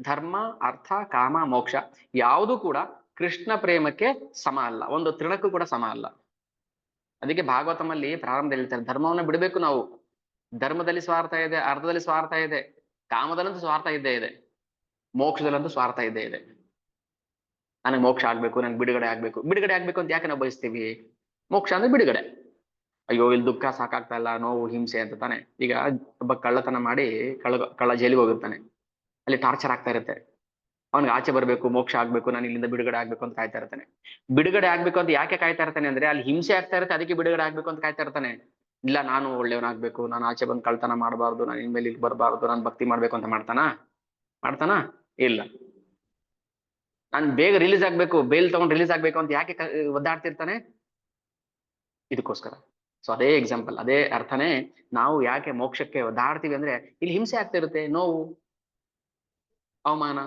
Speaker 1: ಧರ್ಮ, ಅರ್ಥ, ಕಾಮ, ಮೋಕ್ಷ ಯಾವುದು ಕೂಡ ಕೃಷ್ಣ ಪ್ರೇಮಕ್ಕೆ ಸಮ ಅಲ್ಲ, ಒಂದು ತೃಣಕ್ಕೂ ಕೂಡ ಸಮ ಅಲ್ಲ. ಅದಕ್ಕೆ ಭಾಗವತಮಲ್ಲಿ ಪ್ರಾರಂಭದಲ್ಲಿ ಹೇಳ್ತಾರೆ, ಧರ್ಮವನ್ನ ಬಿಡಬೇಕು ನಾವು. ಧರ್ಮದಲ್ಲಿ ಸ್ವಾರ್ಥ ಇದೆ, ಅರ್ಥದಲ್ಲಿ ಸ್ವಾರ್ಥ ಇದೆ, ಕಾಮದಲ್ಲಂತೂ ಸ್ವಾರ್ಥ ಇದ್ದೇ ಇದೆ, ಮೋಕ್ಷದಲ್ಲಂತೂ ಸ್ವಾರ್ಥ ಇದ್ದೇ ಇದೆ. ನನಗೆ ಮೋಕ್ಷ ಆಗ್ಬೇಕು, ನನ್ಗೆ ಬಿಡುಗಡೆ ಆಗ್ಬೇಕು. ಬಿಡುಗಡೆ ಆಗ್ಬೇಕು ಅಂತ ಯಾಕೆ ನಾವು ಬಯಸ್ತೀವಿ? ಮೋಕ್ಷ ಅಂದ್ರೆ ಬಿಡುಗಡೆ. ಅಯ್ಯೋ ಇಲ್ಲಿ ದುಃಖ ಸಾಕಾಗ್ತಾ ಇಲ್ಲ, ನೋವು, ಹಿಂಸೆ ಅಂತ ತಾನೆ. ಈಗ ಒಬ್ಬ ಕಳ್ಳತನ ಮಾಡಿ ಕಳ್ಳ ಜೈಲಿಗೆ ಹೋಗಿರ್ತಾನೆ, ಅಲ್ಲಿ ಟಾರ್ಚರ್ ಆಗ್ತಾ ಇರುತ್ತೆ. ಅವ್ನಿಗೆ ಆಚೆ ಬರ್ಬೇಕು, ಮೋಕ್ಷ ಆಗ್ಬೇಕು, ನಾನು ಇಲ್ಲಿಂದ ಬಿಡುಗಡೆ ಆಗ್ಬೇಕು ಅಂತ ಕಾಯ್ತಾ ಇರ್ತಾನೆ. ಬಿಡುಗಡೆ ಆಗ್ಬೇಕು ಅಂತ ಯಾಕೆ ಕಾಯ್ತಾ ಇರ್ತಾನೆ ಅಂದ್ರೆ ಅಲ್ಲಿ ಹಿಂಸೆ ಆಗ್ತಾ ಇರುತ್ತೆ, ಅದಕ್ಕೆ ಬಿಡುಗಡೆ ಆಗ್ಬೇಕು ಅಂತ ಕಾಯ್ತಾ ಇರ್ತಾನೆ. ಇಲ್ಲ, ನಾನು ಒಳ್ಳೆಯವನಾಗ್ಬೇಕು, ನಾನು ಆಚೆ ಬಂದು ಕಳ್ತನ ಮಾಡಬಾರ್ದು, ನಾನು ಇನ್ಮೇಲೆ ಇಲ್ಲಿ ಬರಬಾರ್ದು, ನಾನು ಭಕ್ತಿ ಮಾಡ್ಬೇಕು ಅಂತ ಮಾಡ್ತಾನ? ಇಲ್ಲ. ನಾನು ಬೇಗ ರಿಲೀಸ್ ಆಗ್ಬೇಕು, ಬೇಲ್ ತಗೊಂಡು ರಿಲೀಸ್ ಆಗ್ಬೇಕು ಅಂತ ಯಾಕೆ ಒದ್ದಾಡ್ತಿರ್ತಾನೆ? ಇದಕ್ಕೋಸ್ಕರ. ಸೊ ಅದೇ ಎಕ್ಸಾಂಪಲ್, ಅದೇ ಅರ್ಥನೇ. ನಾವು ಯಾಕೆ ಮೋಕ್ಷಕ್ಕೆ ಒದ್ದಾಡ್ತೀವಿ ಅಂದ್ರೆ ಇಲ್ಲಿ ಹಿಂಸೆ ಆಗ್ತಾ ಇರುತ್ತೆ, ನೋವು, ಅವಮಾನ,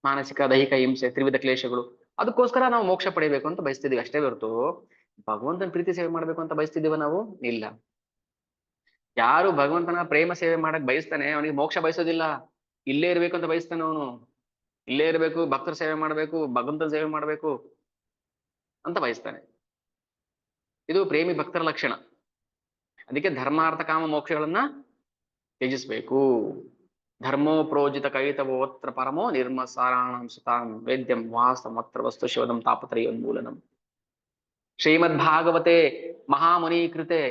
Speaker 1: ಮಾನಸಿಕ ದೈಹಿಕ ಹಿಂಸೆ, ತ್ರಿವಿಧ ಕ್ಲೇಶಗಳು. ಅದಕ್ಕೋಸ್ಕರ ನಾವು ಮೋಕ್ಷ ಪಡಿಬೇಕು ಅಂತ ಬಯಸ್ತಿದೀವಿ ಅಷ್ಟೇ ಹೊರತು ಭಗವಂತನ ಪ್ರೀತಿ ಸೇವೆ ಮಾಡ್ಬೇಕು ಅಂತ ಬಯಸ್ತಿದೀವ ನಾವು? ಇಲ್ಲ. ಯಾರು ಭಗವಂತನ ಪ್ರೇಮ ಸೇವೆ ಮಾಡಕ್ ಬಯಸ್ತಾನೆ ಅವನಿಗೆ ಮೋಕ್ಷ ಬಯಸೋದಿಲ್ಲ. ಇಲ್ಲೇ ಇರ್ಬೇಕು ಅಂತ ಬಯಸ್ತಾನೆ ಅವನು. ಇಲ್ಲೇ ಇರ್ಬೇಕು, ಭಕ್ತರ ಸೇವೆ ಮಾಡ್ಬೇಕು, ಭಗವಂತನ ಸೇವೆ ಮಾಡ್ಬೇಕು ಅಂತ ಬಯಸ್ತಾನೆ. ಇದು ಪ್ರೇಮಿ ಭಕ್ತರ ಲಕ್ಷಣ. ಅದಕ್ಕೆ ಧರ್ಮಾರ್ಥ ಕಾಮ ಮೋಕ್ಷಗಳನ್ನ ತ್ಯಜಿಸ್ಬೇಕು. ಧರ್ಮೋ ಪ್ರೋಜಿತ ಕೈತವೋತ್ರ ಪರಮೋ ನಿರ್ಮಸಾರಾಣಂ ಸುತಾಂ ವೇದ್ಯಂ ವಾಸಮತ್ರ ವಸ್ತು ಶಿವದಂ ತಾಪತ್ರಯೋನ್ಮೂಲನಂ. ಶ್ರೀಮದ್ಭಾಗವತೆ ಮಹಾಮುನಿ ಕೃತೆ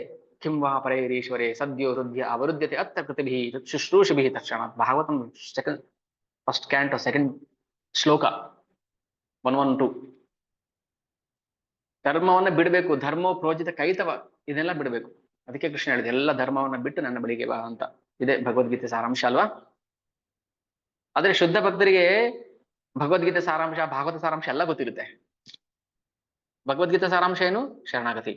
Speaker 1: ಕಿಂ ವಾ ಪರೈರೀಶ್ವರೇ ಸದ್ಯೋ ಹೃದಯ ಅವರುದ್ಯತೆ ಅತ್ರ ಕೃತಿಭಿಃ ಶುಶ್ರೂಷಿಭಿಃ ತಕ್ಷಣಾತ್. ಭಾಗವತಂ ಫಸ್ಟ್ ಕ್ಯಾಂಟೋ ಸೆಕೆಂಡ್ ಶ್ಲೋಕ 112. ಧರ್ಮವನ್ನ ಬಿಡಬೇಕು, ಧರ್ಮೋ ಪ್ರೋಜಿತ ಕೈತವ, ಇದೆಲ್ಲ ಬಿಡಬೇಕು. ಅದಕ್ಕೆ ಕೃಷ್ಣ ಹೇಳಿದೆ, ಎಲ್ಲ ಧರ್ಮವನ್ನ ಬಿಟ್ಟು ನನ್ನ ಬಳಿಗೆ ಬಾ ಅಂತ. ಇದೆ ಭಗವದ್ಗೀತೆ ಸಾರಾಂಶ ಅಲ್ವಾ? ಆದ್ರೆ ಶುದ್ಧ ಭಕ್ತರಿಗೆ ಭಗವದ್ಗೀತೆ ಸಾರಾಂಶ, ಭಾಗವತ ಸಾರಾಂಶ ಎಲ್ಲ ಗೊತ್ತಿರುತ್ತೆ. ಭಗವದ್ಗೀತೆ ಸಾರಾಂಶ ಏನು? ಶರಣಾಗತಿ.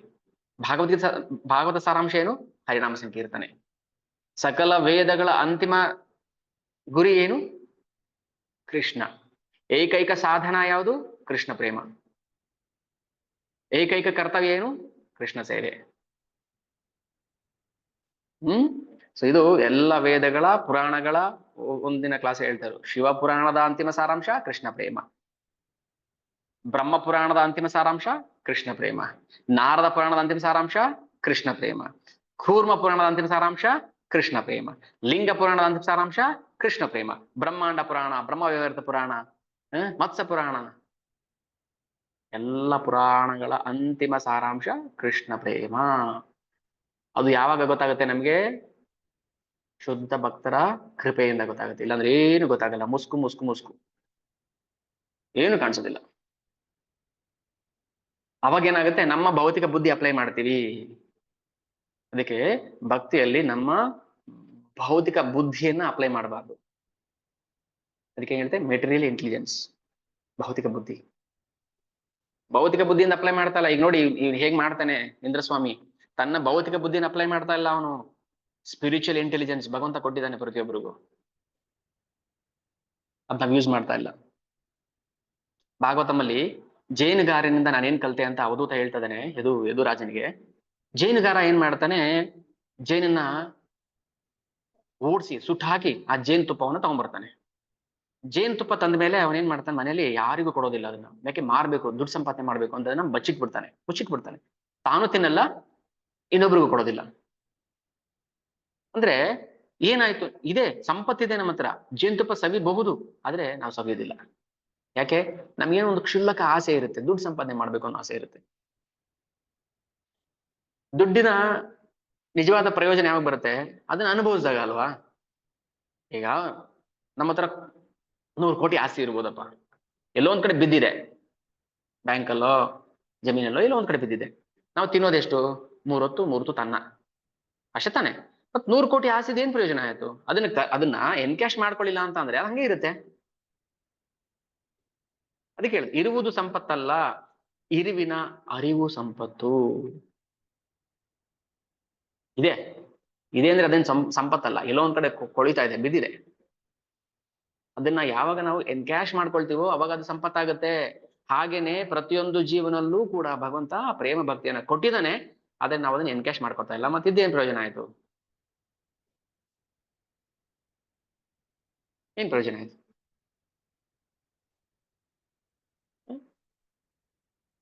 Speaker 1: ಭಾಗವತ ಸಾರಾಂಶ ಏನು? ಹರಿನಾಮ ಸಂಕೀರ್ತನೆ. ಸಕಲ ವೇದಗಳ ಅಂತಿಮ ಗುರಿ ಏನು? ಕೃಷ್ಣ. ಏಕೈಕ ಸಾಧನ ಯಾವುದು? ಕೃಷ್ಣ ಪ್ರೇಮ. ಏಕೈಕ ಕರ್ತವ್ಯ ಏನು? ಕೃಷ್ಣ ಸೇವೆ. ಸೊ ಇದು ಎಲ್ಲ ವೇದಗಳ ಪುರಾಣಗಳ ಒಂದಿನ ಕ್ಲಾಸ್ ಹೇಳ್ತಾರೆ. ಶಿವ ಪುರಾಣದ ಅಂತಿಮ ಸಾರಾಂಶ ಕೃಷ್ಣ ಪ್ರೇಮ, ಬ್ರಹ್ಮ ಪುರಾಣದ ಅಂತಿಮ ಸಾರಾಂಶ ಕೃಷ್ಣ ಪ್ರೇಮ, ನಾರದ ಪುರಾಣದ ಅಂತಿಮ ಸಾರಾಂಶ ಕೃಷ್ಣ ಪ್ರೇಮ, ಕೂರ್ಮ ಪುರಾಣದ ಅಂತಿಮ ಸಾರಾಂಶ ಕೃಷ್ಣ ಪ್ರೇಮ, ಲಿಂಗ ಪುರಾಣದ ಅಂತಿಮ ಸಾರಾಂಶ ಕೃಷ್ಣ ಪ್ರೇಮ, ಬ್ರಹ್ಮಾಂಡ ಪುರಾಣ, ಬ್ರಹ್ಮ ವ್ಯವಹೃತ ಪುರಾಣ, ಮತ್ಸ್ಯ ಪುರಾಣ, ಎಲ್ಲ ಪುರಾಣಗಳ ಅಂತಿಮ ಸಾರಾಂಶ ಕೃಷ್ಣ ಪ್ರೇಮ. ಅದು ಯಾವಾಗ ಗೊತ್ತಾಗುತ್ತೆ ನಮ್ಗೆ? ಶುದ್ಧ ಭಕ್ತರ ಕೃಪೆಯಿಂದ ಗೊತ್ತಾಗುತ್ತೆ. ಇಲ್ಲಾಂದ್ರೆ ಏನು ಗೊತ್ತಾಗಲ್ಲ, ಮುಸ್ಕು ಮುಸ್ಕು ಮುಸ್ಕು, ಏನು ಕಾಣಿಸೋದಿಲ್ಲ. ಅವಾಗ ಏನಾಗುತ್ತೆ, ನಮ್ಮ ಭೌತಿಕ ಬುದ್ಧಿ ಅಪ್ಲೈ ಮಾಡ್ತೀವಿ. ಅದಕ್ಕೆ ಭಕ್ತಿಯಲ್ಲಿ ನಮ್ಮ ಭೌತಿಕ ಬುದ್ಧಿಯನ್ನ ಅಪ್ಲೈ ಮಾಡಬಾರ್ದು. ಅದಕ್ಕೆ ಏನ್ ಹೇಳ್ತೆ, ಮೆಟೀರಿಯಲ್ ಇಂಟೆಲಿಜೆನ್ಸ್, ಭೌತಿಕ ಬುದ್ಧಿ. ಭೌತಿಕ ಬುದ್ಧಿಯಿಂದ ಅಪ್ಲೈ ಮಾಡ್ತಾ ಇಲ್ಲ. ಈಗ ನೋಡಿ ಇವ್ ಹೇಗ್ ಮಾಡ್ತಾನೆ ಇಂದ್ರಸ್ವಾಮಿ, ತನ್ನ ಭೌತಿಕ ಬುದ್ಧಿನ ಅಪ್ಲೈ ಮಾಡ್ತಾ ಇಲ್ಲ ಅವನು. ಸ್ಪಿರಿಚುವಲ್ ಇಂಟೆಲಿಜೆನ್ಸ್ ಭಗವಂತ ಕೊಟ್ಟಿದ್ದಾನೆ ಪ್ರತಿಯೊಬ್ಬರಿಗೂ, ಅದ್ ನಾವ್ ಯೂಸ್ ಮಾಡ್ತಾ ಇಲ್ಲ. ಭಾಗವತಮಲ್ಲಿ ಜೈನುಗಾರನಿಂದ ನಾನೇನ್ ಕಲ್ತೆ ಅಂತ ಅವಧೂತ ಹೇಳ್ತದಾನೆ ಯದುರಾಜನಿಗೆ. ಜೈನುಗಾರ ಏನ್ ಮಾಡ್ತಾನೆ, ಜೇನನ್ನ ಓಡಿಸಿ ಸುಟ್ಟು ಹಾಕಿ ಆ ಜೇನು ತುಪ್ಪವನ್ನ ತಗೊಂಡ್ಬರ್ತಾನೆ. ಜೇನು ತುಪ್ಪ ತಂದ ಮೇಲೆ ಅವನೇನ್ ಮಾಡ್ತಾನೆ, ಮನೇಲಿ ಯಾರಿಗೂ ಕೊಡೋದಿಲ್ಲ ಅದನ್ನ, ಯಾಕೆ ಮಾರ್ಬೇಕು, ದುಡ್ಡು ಸಂಪಾದನೆ ಮಾಡ್ಬೇಕು ಅಂತ ಅದನ್ನ ಮುಚ್ಚಿಟ್ಬಿಡ್ತಾನೆ. ತಾನು ತಿನ್ನಲ್ಲ, ಇನ್ನೊಬ್ರಿಗೂ ಕೊಡೋದಿಲ್ಲ. ಅಂದ್ರೆ ಏನಾಯ್ತು, ಇದೆ ಸಂಪತ್ತಿದೆ ನಮ್ಮ ಹತ್ರ, ಜೇನುತುಪ್ಪ ಸವಿಬಹುದು, ಆದ್ರೆ ನಾವು ಸವಿಯೋದಿಲ್ಲ. ಯಾಕೆ? ನಮ್ಗೇನೋ ಒಂದು ಕ್ಷುಲ್ಲಕ ಆಸೆ ಇರುತ್ತೆ, ದುಡ್ಡು ಸಂಪಾದನೆ ಮಾಡ್ಬೇಕು ಅನ್ನೋ ಆಸೆ ಇರುತ್ತೆ. ದುಡ್ಡಿನ ನಿಜವಾದ ಪ್ರಯೋಜನ ಯಾವಾಗ ಬರುತ್ತೆ? ಅದನ್ನ ಅನುಭವಿಸಿದಾಗ ಅಲ್ವಾ. ಈಗ ನಮ್ಮ ಹತ್ರ 100 ಕೋಟಿ ಆಸ್ತಿ ಇರ್ಬೋದಪ್ಪ, ಎಲ್ಲೋ ಒಂದ್ ಕಡೆ ಬಿದ್ದಿದೆ, ಬ್ಯಾಂಕಲ್ಲೋ ಜಮೀನಲ್ಲೋ ಎಲ್ಲೋ ಒಂದ್ ಕಡೆ ಬಿದ್ದಿದೆ. ನಾವು ತಿನ್ನೋದೆಷ್ಟು? 3 ಹೊತ್ತು ತನ್ನ, ಅಷ್ಟೇ ತಾನೆ. ಮತ್ 100 ಕೋಟಿ ಆಸ್ತಿದ ಏನ್ ಪ್ರಯೋಜನ ಆಯ್ತು? ಅದನ್ನ ಎನ್ಕ್ಯಾಶ್ ಮಾಡ್ಕೊಳ್ಳಿಲ್ಲ ಅಂತ ಅಂದ್ರೆ ಅದು ಹಂಗೆ ಇರುತ್ತೆ. ಅದಕ್ಕೆ ಹೇಳಿ, ಇರುವುದು ಸಂಪತ್ತಲ್ಲ, ಇರುವಿನ ಅರಿವು ಸಂಪತ್ತು. ಇದೆ ಅಂದ್ರೆ ಅದೇನ್ ಸಂಪತ್ತಲ್ಲ, ಎಲ್ಲೋ ಒಂದ್ ಕಡೆ ಕೊಳಿತಾ ಇದೆ, ಬಿದ್ದಿದೆ. ಅದನ್ನ ಯಾವಾಗ ನಾವು ಎನ್ಕ್ಯಾಶ್ ಮಾಡ್ಕೊಳ್ತೀವೋ ಅವಾಗ ಅದು ಸಂಪತ್ತಾಗುತ್ತೆ. ಹಾಗೇನೆ ಪ್ರತಿಯೊಂದು ಜೀವನಲ್ಲೂ ಕೂಡ ಭಗವಂತ ಪ್ರೇಮ ಭಕ್ತಿಯನ್ನ ಕೊಟ್ಟಿದ್ದಾನೆ, ಅದನ್ನ ನಾವು ಅದನ್ನ ಎನ್ಕ್ಯಾಶ್ ಮಾಡ್ಕೊತಾ ಇಲ್ಲ. ಮತ್ತಿದ್ದೇನ್ ಪ್ರಯೋಜನ ಆಯ್ತು? ಏನ್ ಪ್ರಯೋಜನ ಆಯ್ತು?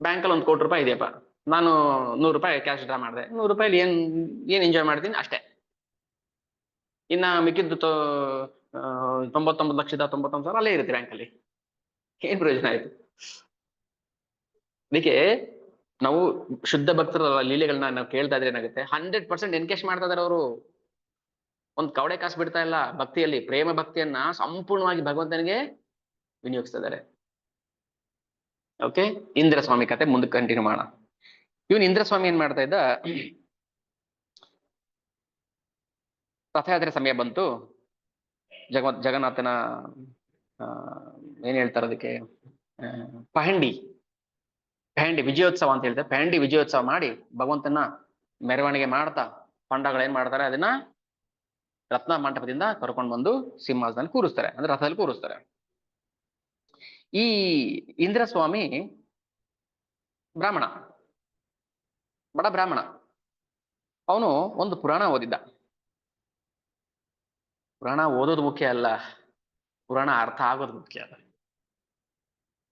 Speaker 1: ಬ್ಯಾಂಕಲ್ಲಿ 1 ಕೋಟಿ ರೂಪಾಯಿ ಇದೆಯಪ್ಪ, ನಾನು 100 ರೂಪಾಯಿ ಕ್ಯಾಶ್ ಡ್ರಾ ಮಾಡಿದೆ, 100 ರೂಪಾಯಿ ಏನ್ ಎಂಜಾಯ್ ಮಾಡ್ತೀನಿ ಅಷ್ಟೇ. ಇನ್ನ ಮಿಕ್ಕಿದ್ದು 99,99,00,000 ಅಲ್ಲೇ ಇರುತ್ತೆ ಬ್ಯಾಂಕಲ್ಲಿ. ಏನ್ ಪ್ರಯೋಜನ ಆಯ್ತು? ಅದಕ್ಕೆ ನಾವು ಶುದ್ಧ ಭಕ್ತರ ಲೀಲೆಗಳನ್ನ ನಾವು ಕೇಳ್ತಾ ಇದ್ರೆ ಏನಾಗುತ್ತೆ, 100% ಎನ್ಕೇಶ್ ಮಾಡ್ತಾ ಇದಾರೆ ಅವರು. ಒಂದ್ ಕವಡೆ ಕಾಸು ಬಿಡ್ತಾ ಇಲ್ಲ. ಭಕ್ತಿಯಲ್ಲಿ ಪ್ರೇಮ ಭಕ್ತಿಯನ್ನ ಸಂಪೂರ್ಣವಾಗಿ ಭಗವಂತನಿಗೆ ವಿನಿಯೋಗಿಸ್ತಾ ಇದ್ದಾರೆ. ಓಕೆ, ಇಂದ್ರಸ್ವಾಮಿ ಕತೆ ಮುಂದಕ್ಕೆ ಕಂಟಿನ್ಯೂ ಮಾಡೋಣ. ಇವನ್ ಇಂದ್ರಸ್ವಾಮಿ ಏನ್ ಮಾಡ್ತಾ ಇದ್ದ, ರಥಯಾತ್ರೆ ಸಮಯ ಬಂತು. ಜಗನ್ನಾಥನ ಏನ್ ಹೇಳ್ತಾರೆ ಅದಕ್ಕೆ, ಪಹಂಡಿ ವಿಜಯೋತ್ಸವ ಅಂತ ಹೇಳ್ತಾರೆ. ಪಹಂಡಿ ವಿಜಯೋತ್ಸವ ಮಾಡಿ ಭಗವಂತನ ಮೆರವಣಿಗೆ ಮಾಡ್ತಾ ಪಂಡಗಳು ಏನ್ ಮಾಡ್ತಾರೆ, ಅದನ್ನ ರತ್ನ ಮಂಟಪದಿಂದ ಕರ್ಕೊಂಡು ಬಂದು ಸಿಂಹಾಸನದಲ್ಲಿ ಕೂರಿಸ್ತಾರೆ, ಅಂದ್ರೆ ರಥದಲ್ಲಿ ಕೂರಿಸ್ತಾರೆ. ಈ ಇಂದ್ರಸ್ವಾಮಿ ಬ್ರಾಹ್ಮಣ, ಬಡ ಬ್ರಾಹ್ಮಣ. ಅವನು ಒಂದು ಪುರಾಣ ಓದಿದ್ದ. ಪುರಾಣ ಓದೋದು ಮುಖ್ಯ ಅಲ್ಲ, ಪುರಾಣ ಅರ್ಥ ಆಗೋದು ಮುಖ್ಯ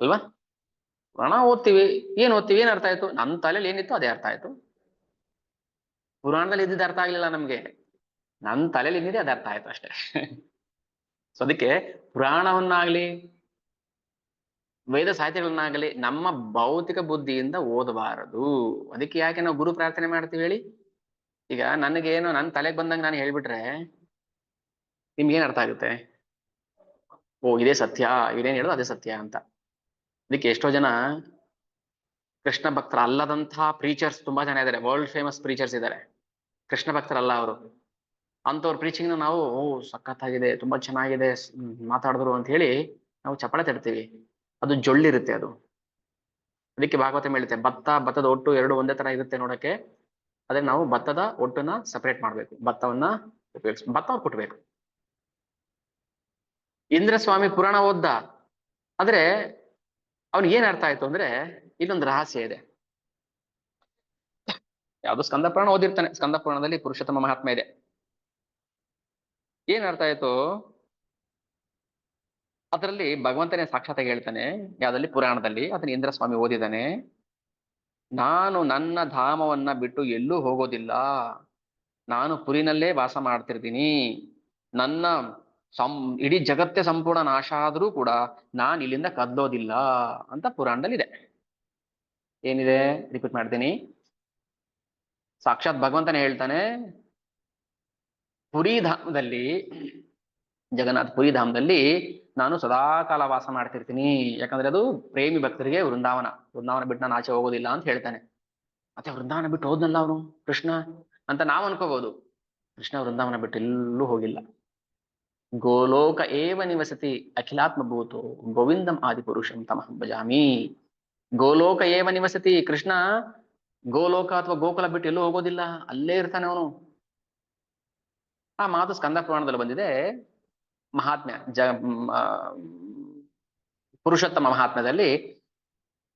Speaker 1: ಅಲ್ವಾ. ಪುರಾಣ ಓದ್ತೀವಿ, ಏನ್ ಅರ್ಥ ಆಯ್ತು? ನನ್ನ ತಲೆಯಲ್ಲಿ ಏನಿತ್ತು ಅದೇ ಅರ್ಥ ಆಯ್ತು. ಪುರಾಣದಲ್ಲಿ ಇದ್ದಿದ್ದು ಅರ್ಥ ಆಗ್ಲಿಲ್ಲ ನಮ್ಗೆ, ನನ್ನ ತಲೆಯಲ್ಲಿ ಏನಿದೆ ಅದೇ ಅರ್ಥ ಆಯ್ತು ಅಷ್ಟೇ. ಸೊ ಅದಕ್ಕೆ ಪುರಾಣವನ್ನಾಗ್ಲಿ ವೇದ ಸಾಹಿತ್ಯಗಳನ್ನಾಗಲಿ ನಮ್ಮ ಭೌತಿಕ ಬುದ್ಧಿಯಿಂದ ಓದಬಾರದು. ಅದಕ್ಕೆ ಯಾಕೆ ನಾವು ಗುರು ಪ್ರಾರ್ಥನೆ ಮಾಡ್ತೀವಿ ಹೇಳಿ? ಈಗ ನನಗೇನು ನನ್ನ ತಲೆಗೆ ಬಂದಂಗೆ ನಾನು ಹೇಳ್ಬಿಟ್ರೆ ನಿಮ್ಗೆ ಏನ್ ಅರ್ಥ ಆಗುತ್ತೆ? ಓ ಇದೇ ಸತ್ಯ, ಇದೇನ್ ಹೇಳೋದು ಅದೇ ಸತ್ಯ ಅಂತ. ಅದಕ್ಕೆ ಎಷ್ಟೋ ಜನ ಕೃಷ್ಣ ಭಕ್ತರ ಅಲ್ಲದಂತಹ ಪ್ರೀಚರ್ಸ್ ತುಂಬಾ ಜನ ಇದ್ದಾರೆ, ವರ್ಲ್ಡ್ ಫೇಮಸ್ ಪ್ರೀಚರ್ಸ್ ಇದ್ದಾರೆ, ಕೃಷ್ಣ ಭಕ್ತರಲ್ಲ ಅವರು. ಅಂತವ್ರ ಪ್ರೀಚಿಂಗ್ ನಾವು ಓ ಸಖತ್ತಾಗಿದೆ, ತುಂಬಾ ಚೆನ್ನಾಗಿದೆ ಮಾತಾಡಿದ್ರು ಅಂತ ಹೇಳಿ ನಾವು ಚಪ್ಪಾಳೆ ತಡ್ತೀವಿ. ಅದು ಜೊಳ್ಳಿರುತ್ತೆ ಅದು. ಅದಕ್ಕೆ ಭಾಗವತ ಹೇಳುತ್ತೆ, ಭತ್ತದ ಒಟ್ಟು 2 ಒಂದೇ ತರ ಇರುತ್ತೆ ನೋಡಕ್ಕೆ. ಅದೇ ನಾವು ಭತ್ತದ ಒಟ್ಟನ್ನ ಸಪರೇಟ್ ಮಾಡ್ಬೇಕು, ಭತ್ತವನ್ನ ಭತ್ತ ಕುಟ್ಬೇಕು. ಇಂದ್ರಸ್ವಾಮಿ ಪುರಾಣ ಓದ್ದ, ಆದ್ರೆ ಅವ್ನಿಗೆ ಏನ್ ಅರ್ಥ ಆಯ್ತು ಅಂದ್ರೆ ಇಲ್ಲೊಂದು ರಹಸ್ಯ ಇದೆ. ಯಾವ್ದು ಸ್ಕಂದ ಪುರಾಣ ಓದಿರ್ತಾನೆ, ಸ್ಕಂದ ಪುರಾಣದಲ್ಲಿ ಪುರುಷೋತ್ತಮ ಮಹಾತ್ಮೆ ಇದೆ. ಏನ್ ಅರ್ಥ ಆಯ್ತು? ಅದರಲ್ಲಿ ಭಗವಂತನೇ ಸಾಕ್ಷಾತ್ತಾಗಿ ಹೇಳ್ತಾನೆ, ಯಾವ್ದಲ್ಲಿ ಪುರಾಣದಲ್ಲಿ ಅದನ್ನ ಇಂದ್ರಸ್ವಾಮಿ ಓದಿದ್ದಾನೆ. ನಾನು ನನ್ನ ಧಾಮವನ್ನ ಬಿಟ್ಟು ಎಲ್ಲೂ ಹೋಗೋದಿಲ್ಲ, ನಾನು ಪುರಿನಲ್ಲೇ ವಾಸ ಮಾಡ್ತಿರ್ತೀನಿ. ನನ್ನ ಇಡೀ ಜಗತ್ತೇ ಸಂಪೂರ್ಣ ನಾಶ ಆದ್ರೂ ಕೂಡ ನಾನು ಇಲ್ಲಿಂದ ಕದಲೋದಿಲ್ಲ ಅಂತ ಪುರಾಣದಲ್ಲಿ ಇದೆ. ಏನಿದೆ? ರಿಪೀಟ್ ಮಾಡ್ತೀನಿ. ಸಾಕ್ಷಾತ್ ಭಗವಂತನೇ ಹೇಳ್ತಾನೆ, ಪುರಿಧಾಮದಲ್ಲಿ, ಜಗನ್ನಾಥ ಪುರಿಧಾಮದಲ್ಲಿ ನಾನು ಸದಾಕಾಲ ವಾಸ ಮಾಡ್ತಿರ್ತೀನಿ. ಯಾಕಂದ್ರೆ ಅದು ಪ್ರೇಮಿ ಭಕ್ತರಿಗೆ ವೃಂದಾವನ. ವೃಂದಾವನ ಬಿಟ್ಟು ನಾನು ಆಚೆ ಹೋಗೋದಿಲ್ಲ ಅಂತ ಹೇಳ್ತಾನೆ. ಮತ್ತೆ ವೃಂದಾವನ ಬಿಟ್ಟು ಹೋದ್ನಲ್ಲ ಅವನು ಕೃಷ್ಣ ಅಂತ ನಾವು ಅನ್ಕೋಬಹುದು. ಕೃಷ್ಣ ವೃಂದಾವನ ಬಿಟ್ಟು ಎಲ್ಲೂ ಹೋಗಿಲ್ಲ. ಗೋಲೋಕ ಏವ ನಿವಸತಿ ಅಖಿಲಾತ್ಮ ಭೂತೋ ಗೋವಿಂದಂ ಆದಿಪುರುಷಂ ತಮಹಂ ಭಜಾಮಿ. ಗೋಲೋಕ ಏವ ನಿವಸತಿ, ಕೃಷ್ಣ ಗೋಲೋಕ ಅಥವಾ ಗೋಕುಲ ಬಿಟ್ಟು ಎಲ್ಲೂ ಹೋಗೋದಿಲ್ಲ, ಅಲ್ಲೇ ಇರ್ತಾನೆ ಅವನು. ಆ ಮಾತು ಸ್ಕಂದ ಪುರಾಣದಲ್ಲಿ ಬಂದಿದೆ. ಮಹಾತ್ಮ್ಯ ಪುರುಷೋತ್ತಮ ಮಹಾತ್ಮ್ಯದಲ್ಲಿ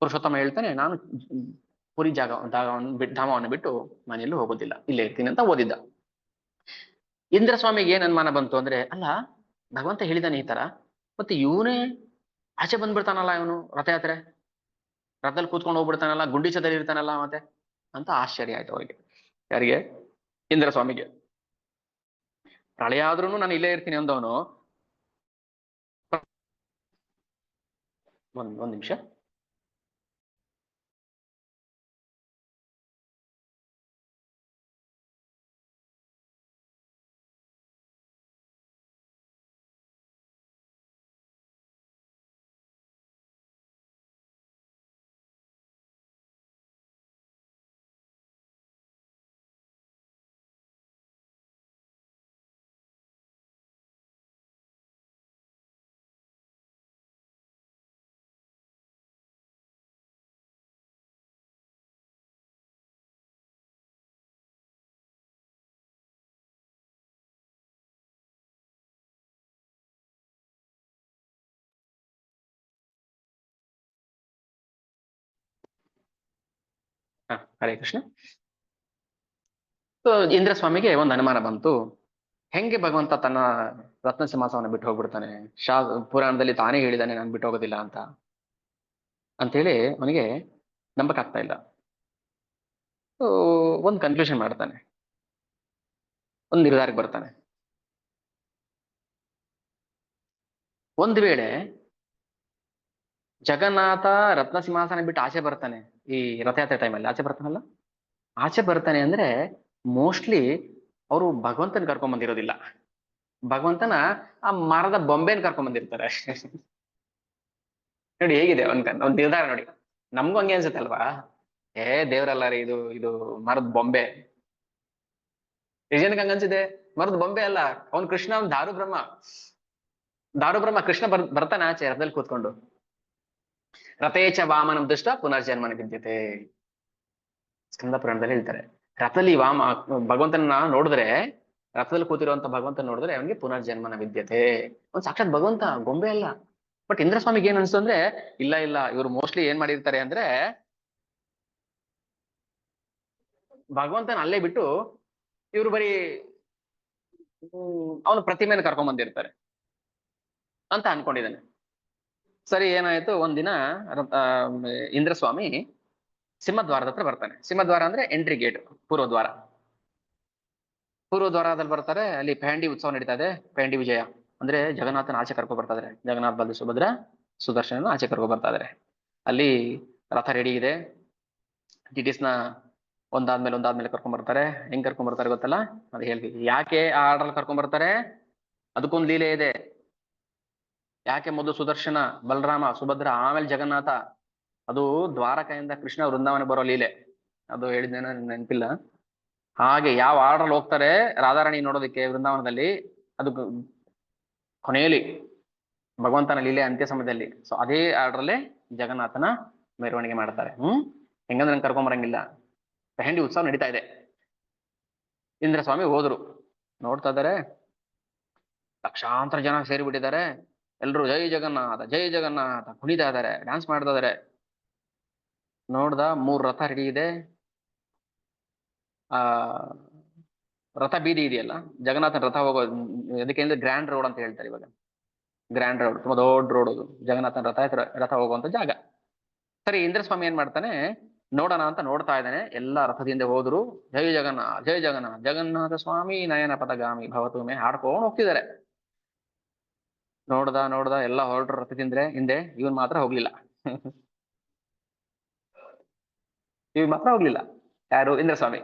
Speaker 1: ಪುರುಷೋತ್ತಮ ಹೇಳ್ತಾನೆ, ನಾನು ಪುರಿ ಧಾಮವನ್ನು ಬಿಟ್ಟು ನಾನೆಲ್ಲೂ ಹೋಗೋದಿಲ್ಲ, ಇಲ್ಲೇ ಇರ್ತೀನಿ ಅಂತ ಓದಿದ್ದ. ಇಂದ್ರ ಸ್ವಾಮಿಗೆ ಏನ್ ಅನುಮಾನ ಬಂತು ಅಂದ್ರೆ, ಅಲ್ಲ ಭಗವಂತ ಹೇಳಿದಾನೆ ಈ ತರ, ಮತ್ತೆ ಇವನೇ ಆಚೆ ಬಂದ್ಬಿಡ್ತಾನಲ್ಲ, ಇವನು ರಥಯಾತ್ರೆ ರಥದಲ್ಲಿ ಕೂತ್ಕೊಂಡು ಹೋಗ್ಬಿಡ್ತಾನಲ್ಲ, ಗುಂಡಿಚದಲ್ಲಿ ಇರ್ತಾನಲ್ಲ ಮತ್ತೆ ಅಂತ ಆಶ್ಚರ್ಯ ಆಯ್ತು ಅವರಿಗೆ. ಯಾರಿಗೆ? ಇಂದ್ರ ಸ್ವಾಮಿಗೆ. ಪ್ರಳಯ ಆದ್ರೂ ನಾನು ಇಲ್ಲೇ ಇರ್ತೀನಿ ಅಂದವನು, ಒಂದ್ ನಿಮಿಷ. ಹರೇ ಕೃಷ್ಣ. ಇಂದ್ರ ಸ್ವಾಮಿಗೆ ಒಂದು ಅನುಮಾನ ಬಂತು, ಹೆಂಗೆ ಭಗವಂತ ತನ್ನ ರತ್ನ ಸಿಂಹಾಸವನ್ನು ಬಿಟ್ಟು ಹೋಗ್ಬಿಡ್ತಾನೆ? ಪುರಾಣದಲ್ಲಿ ತಾನೇ ಹೇಳಿದಾನೆ ನಾನು ಬಿಟ್ಟು ಹೋಗೋದಿಲ್ಲ ಅಂತ ಅಂತೇಳಿ ಅವನಿಗೆ ನಂಬಕ್ಕಾಗ್ತಾ ಇಲ್ಲ. ಒಂದು ಕನ್ಕ್ಲೂಷನ್ ಮಾಡ್ತಾನೆ, ಒಂದು ನಿರ್ಧಾರಕ್ಕೆ ಬರ್ತಾನೆ. ಒಂದು ವೇಳೆ ಜಗನ್ನಾಥ ರತ್ನ ಸಿಂಹಾಸನ ಬಿಟ್ಟು ಆಚೆ ಬರ್ತಾನೆ, ಈ ರಥಯಾತ್ರೆ ಟೈಮಲ್ಲಿ ಆಚೆ ಬರ್ತಾನಲ್ಲ, ಆಚೆ ಬರ್ತಾನೆ ಅಂದ್ರೆ ಮೋಸ್ಟ್ಲಿ ಅವರು ಭಗವಂತನ ಕರ್ಕೊಂಡ್ ಬಂದಿರೋದಿಲ್ಲ, ಭಗವಂತನ ಆ ಮರದ ಬೊಂಬೆನ ಕರ್ಕೊಂಡ್ ಬಂದಿರ್ತಾರೆ. ನೋಡಿ ಹೇಗಿದೆ ಒಂದ್ ನಿರ್ಧಾರ ನೋಡಿ. ನಮ್ಗೂ ಹಂಗೆ ಅನ್ಸುತ್ತೆ ಅಲ್ವಾ? ದೇವ್ರಲ್ಲ ರೀ, ಇದು ಇದು ಮರದ ಬೊಂಬೆ. ನಿಜನ್ಗೆ ಹಂಗ ಅನ್ಸಿದೆ? ಮರದ ಬೊಂಬೆ ಅಲ್ಲ, ಅವನ್ ಕೃಷ್ಣ, ಅವ್ನ್ ದಾರು ಬ್ರಹ್ಮ ಕೃಷ್ಣ ಬರ್ತಾನೆ ಆಚೆ ರಥದಲ್ಲಿ ಕೂತ್ಕೊಂಡು. ರಥೇಚ ವಾಮನಂ ದುಷ್ಟ ಪುನರ್ಜನ್ಮನ ವಿದ್ಯತೆ, ಸ್ಕಂದ ಪುರಾಣದಲ್ಲಿ ಹೇಳ್ತಾರೆ. ರಥದಲ್ಲಿ ಭಗವಂತನ ನೋಡಿದ್ರೆ, ರಥದಲ್ಲಿ ಕೂತಿರುವಂತ ಭಗವಂತನ ನೋಡಿದ್ರೆ ಅವನಿಗೆ ಪುನರ್ಜನ್ಮನ ವಿದ್ಯತೆ. ಅವ್ನ್ ಸಾಕ್ಷಾತ್ ಭಗವಂತ, ಗೊಂಬೆ ಅಲ್ಲ. ಬಟ್ ಇಂದ್ರ ಸ್ವಾಮಿಗೆ ಏನ್ ಅನ್ಸ್ತು ಅಂದ್ರೆ, ಇಲ್ಲ ಇವ್ರು ಮೋಸ್ಟ್ಲಿ ಏನ್ ಮಾಡಿರ್ತಾರೆ ಅಂದ್ರೆ, ಭಗವಂತನ ಅಲ್ಲೇ ಬಿಟ್ಟು ಇವ್ರು ಬರೀ ಅವನು ಪ್ರತಿಮೆನ ಕರ್ಕೊಂಡ್ ಬಂದಿರ್ತಾರೆ ಅಂತ ಅನ್ಕೊಂಡಿದ್ದಾನೆ. ಸರಿ, ಏನಾಯ್ತು, ಒಂದಿನ ಇಂದ್ರ ಸ್ವಾಮಿ ಸಿಂಹದ್ವಾರದ ಹತ್ರ ಬರ್ತಾನೆ. ಸಿಂಹದ್ವಾರ ಅಂದ್ರೆ ಎಂಟ್ರಿ ಗೇಟ್, ಪೂರ್ವದ್ವಾರದಲ್ಲಿ ಬರ್ತಾರೆ. ಅಲ್ಲಿ ಪೆಹಂಡಿ ಉತ್ಸವ ನಡೀತಾ ಇದೆ, ಪೆಹಂಡಿ ವಿಜಯ ಅಂದ್ರೆ ಜಗನ್ನಾಥನ ಆಚೆ ಕರ್ಕೊ ಬರ್ತಾ ಇದಾರೆ. ಜಗನ್ನಾಥ್ ಬಲ್ದ ಸುಭದ್ರ ಸುದರ್ಶನ ಆಚೆ ಕರ್ಕೊ ಬರ್ತಾ ಇದಾರೆ. ಅಲ್ಲಿ ರಥ ರೆಡಿ ಇದೆ. ಟಿಟಿಸ್ ನ ಒಂದಾದ್ಮೇಲೆ ಕರ್ಕೊಂಡ್ ಬರ್ತಾರೆ. ಹೆಂಗ್ ಕರ್ಕೊಂಡ್ ಬರ್ತಾರೆ ಗೊತ್ತಲ್ಲ? ಅದು ಹೇಳ್ತೀವಿ. ಯಾಕೆ ಆ ಆರ್ಡರ್ ಕರ್ಕೊಂಡ್ ಬರ್ತಾರೆ? ಅದಕ್ಕೊಂದು ಲೀಲೆ ಇದೆ. ಯಾಕೆ ಮೊದಲು ಸುದರ್ಶನ, ಬಲರಾಮ, ಸುಭದ್ರ, ಆಮೇಲೆ ಜಗನ್ನಾಥ? ಅದು ದ್ವಾರಕೆಯಿಂದ ಕೃಷ್ಣ ವೃಂದಾವನ ಬರೋ ಲೀಲೆ. ಅದು ಹೇಳಿದ್ದೇನೋ ನೆನಪಿಲ್ಲ. ಹಾಗೆ ಯಾವ ಆರ್ಡರ್ ಹೋಗ್ತಾರೆ ರಾಧಾರಾಣಿ ನೋಡೋದಕ್ಕೆ ವೃಂದಾವನದಲ್ಲಿ, ಅದು ಕೊನೆಯಲ್ಲಿ ಭಗವಂತನ ಲೀಲೆ ಅಂತ್ಯ ಸಮಯದಲ್ಲಿ. ಸೊ ಅದೇ ಆರ್ಡ್ರಲ್ಲೇ ಜಗನ್ನಾಥನ ಮೆರವಣಿಗೆ ಮಾಡ್ತಾರೆ. ಹೆಂಗಂದ್ರೆ ನಂಗೆ ಕರ್ಕೊಂಬರಂಗಿಲ್ಲ. ಪೆಹಂಡಿ ಉತ್ಸವ ನಡೀತಾ ಇದೆ. ಇಂದ್ರ ಸ್ವಾಮಿ ಹೋದ್ರು, ನೋಡ್ತಾ ಇದಾರೆ, ಲಕ್ಷಾಂತರ ಜನ ಸೇರಿಬಿಟ್ಟಿದ್ದಾರೆ. ಎಲ್ರು ಜೈ ಜಗನ್ನಾಥ ಜೈ ಜಗನ್ನಾಥ ಕುಣಿತಾ ಇದಾರೆ, ಡ್ಯಾನ್ಸ್ ಮಾಡ್ತಾ ಇದಾರೆ. ನೋಡ್ದ, 3 ರಥ ರೆಡಿ ಇದೆ. ಆ ರಥ ಬೀದಿ ಇದೆಯಲ್ಲ, ಜಗನ್ನಾಥನ ರಥ ಹೋಗೋ, ಅದಕ್ಕೆ ಗ್ರ್ಯಾಂಡ್ ರೋಡ್ ಅಂತ ಹೇಳ್ತಾರೆ ಇವಾಗ. ಗ್ರ್ಯಾಂಡ್ ರೋಡ್, ತುಂಬಾ ದೊಡ್ಡ ರೋಡ್ ಅದು, ಜಗನ್ನಾಥನ ರಥ ಹೋಗುವಂತ ಜಾಗ. ಸರಿ, ಇಂದ್ರ ಸ್ವಾಮಿ ಏನ್ ಮಾಡ್ತಾನೆ, ನೋಡೋಣ ಅಂತ ನೋಡ್ತಾ ಇದ್ದಾನೆ. ಎಲ್ಲಾ ರಥದಿಂದ ಹೋದ್ರು. ಜೈ ಜಗನ್ನಾಥ ಜೈ ಜಗನ್ನಾಥ, ಜಗನ್ನಾಥ ಸ್ವಾಮಿ ನಯನ ಪದಗಾಮಿ ಭವತು ಮೇ ಹಾಡ್ಕೊಂಡು ಹೋಗ್ತಿದ್ದಾರೆ. ನೋಡ್ದ ಎಲ್ಲ ಹೊರಟ್ರು ರಥದಿಂದ ಹಿಂದೆ. ಇವನ್ ಮಾತ್ರ ಹೋಗ್ಲಿಲ್ಲ. ಇವ್ ಮಾತ್ರ ಹೋಗ್ಲಿಲ್ಲ. ಯಾರು? ಇಂದ್ರ ಸ್ವಾಮಿ.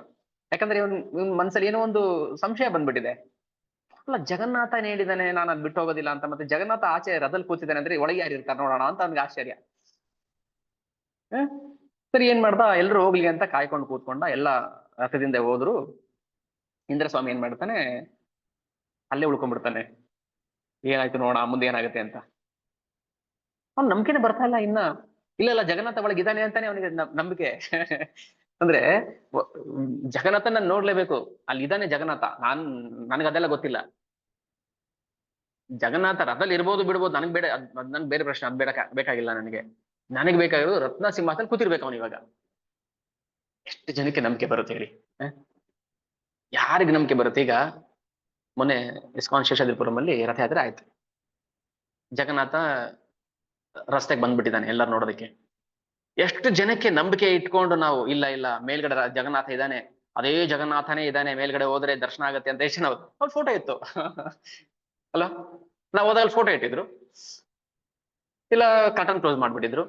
Speaker 1: ಯಾಕಂದ್ರೆ ಇವನ್ ಮನ್ಸಲ್ಲಿ ಏನೋ ಒಂದು ಸಂಶಯ ಬಂದ್ಬಿಟ್ಟಿದೆ. ಅಲ್ಲ, ಜಗನ್ನಾಥ ಹೇಳಿದಾನೆ ನಾನು ಅಲ್ಲಿ ಬಿಟ್ಟು ಹೋಗೋದಿಲ್ಲ ಅಂತ, ಮತ್ತೆ ಜಗನ್ನಾಥ ಆಚೆ ರಥದಲ್ಲಿ ಕೂತಿದ್ದಾನೆ ಅಂದ್ರೆ ಒಳಗೆ ಯಾರು ಇರ್ತಾರೆ ನೋಡೋಣ ಅಂತ ಅವ್ನಿಗೆ ಆಶ್ಚರ್ಯ. ಸರಿ, ಏನ್ ಮಾಡ್ದ, ಎಲ್ರು ಹೋಗ್ಲಿ ಅಂತ ಕಾಯ್ಕೊಂಡು ಕೂತ್ಕೊಂಡ. ಎಲ್ಲ ರಥದಿಂದ ಹೋದ್ರು. ಇಂದ್ರ ಸ್ವಾಮಿ ಏನ್ ಮಾಡ್ತಾನೆ, ಅಲ್ಲೇ ಉಳ್ಕೊಂಡ್ಬಿಡ್ತಾನೆ. ಏನಾಯ್ತು ನೋಡ ಮುಂದೆ ಏನಾಗುತ್ತೆ ಅಂತ. ಅವ್ನ್ ನಂಬಿಕೆನೆ ಬರ್ತಾ ಇಲ್ಲ ಇನ್ನ. ಇಲ್ಲ ಜಗನ್ನಾಥ ಒಳಗೆ ಇದ್ದಾನೆ ಅಂತಾನೆ ಅವನಿಗೆ ನಂಬಿಕೆ. ಅಂದ್ರೆ ಜಗನ್ನಾಥನ ನೋಡ್ಲೇಬೇಕು, ಅಲ್ಲಿ ಇದ್ದಾನೆ ಜಗನ್ನಾಥ. ನನಗದೆಲ್ಲ ಗೊತ್ತಿಲ್ಲ. ಜಗನ್ನಾಥ ರಥದಲ್ಲಿ ಇರ್ಬೋದು ಬಿಡ್ಬೋದು, ನನಗ್ ಬೇಡ, ನನ್ಗೆ ಬೇರೆ ಪ್ರಶ್ನೆ, ಅದ್ ಬೇಕಾಗಿಲ್ಲ ನನಗೆ. ನನಗೆ ಬೇಕಾಗಿರೋದು ರತ್ನ ಸಿಂಹಾಸನ ಕೂತಿರ್ಬೇಕು ಅವನು ಇವಾಗ. ಎಷ್ಟು ಜನಕ್ಕೆ ನಂಬಿಕೆ ಬರುತ್ತೆ ಹೇಳಿ? ಯಾರಿಗೆ ನಂಬಿಕೆ ಬರುತ್ತೆ? ಈಗ ಮೊನ್ನೆ ಇಸ್ಕಾನ್ ಶೇಷಾದ್ರಿಪುರಮಲ್ಲಿ ರಥಯಾತ್ರೆ ಆಯ್ತು. ಜಗನ್ನಾಥ ರಸ್ತೆಗೆ ಬಂದ್ಬಿಟ್ಟಿದ್ದಾನೆ ಎಲ್ಲರೂ ನೋಡೋದಕ್ಕೆ. ಎಷ್ಟು ಜನಕ್ಕೆ ನಂಬಿಕೆ ಇಟ್ಕೊಂಡು ನಾವು ಇಲ್ಲ ಮೇಲ್ಗಡೆ ಜಗನ್ನಾಥ ಇದ್ದಾನೆ, ಅದೇ ಜಗನ್ನಾಥನೇ ಇದ್ದಾನೆ, ಮೇಲ್ಗಡೆ ಹೋದ್ರೆ ದರ್ಶನ ಆಗತ್ತೆ ಅಂತ ಎಷ್ಟು ನಾವು ಅವ್ರ ಫೋಟೋ ಇತ್ತು. ಅಲ್ಲ, ನಾವು ಹೋದಾಗ ಫೋಟೋ ಇಟ್ಟಿದ್ರು, ಇಲ್ಲ ಕಟನ್ ಕ್ಲೋಸ್ ಮಾಡ್ಬಿಟ್ಟಿದ್ರು.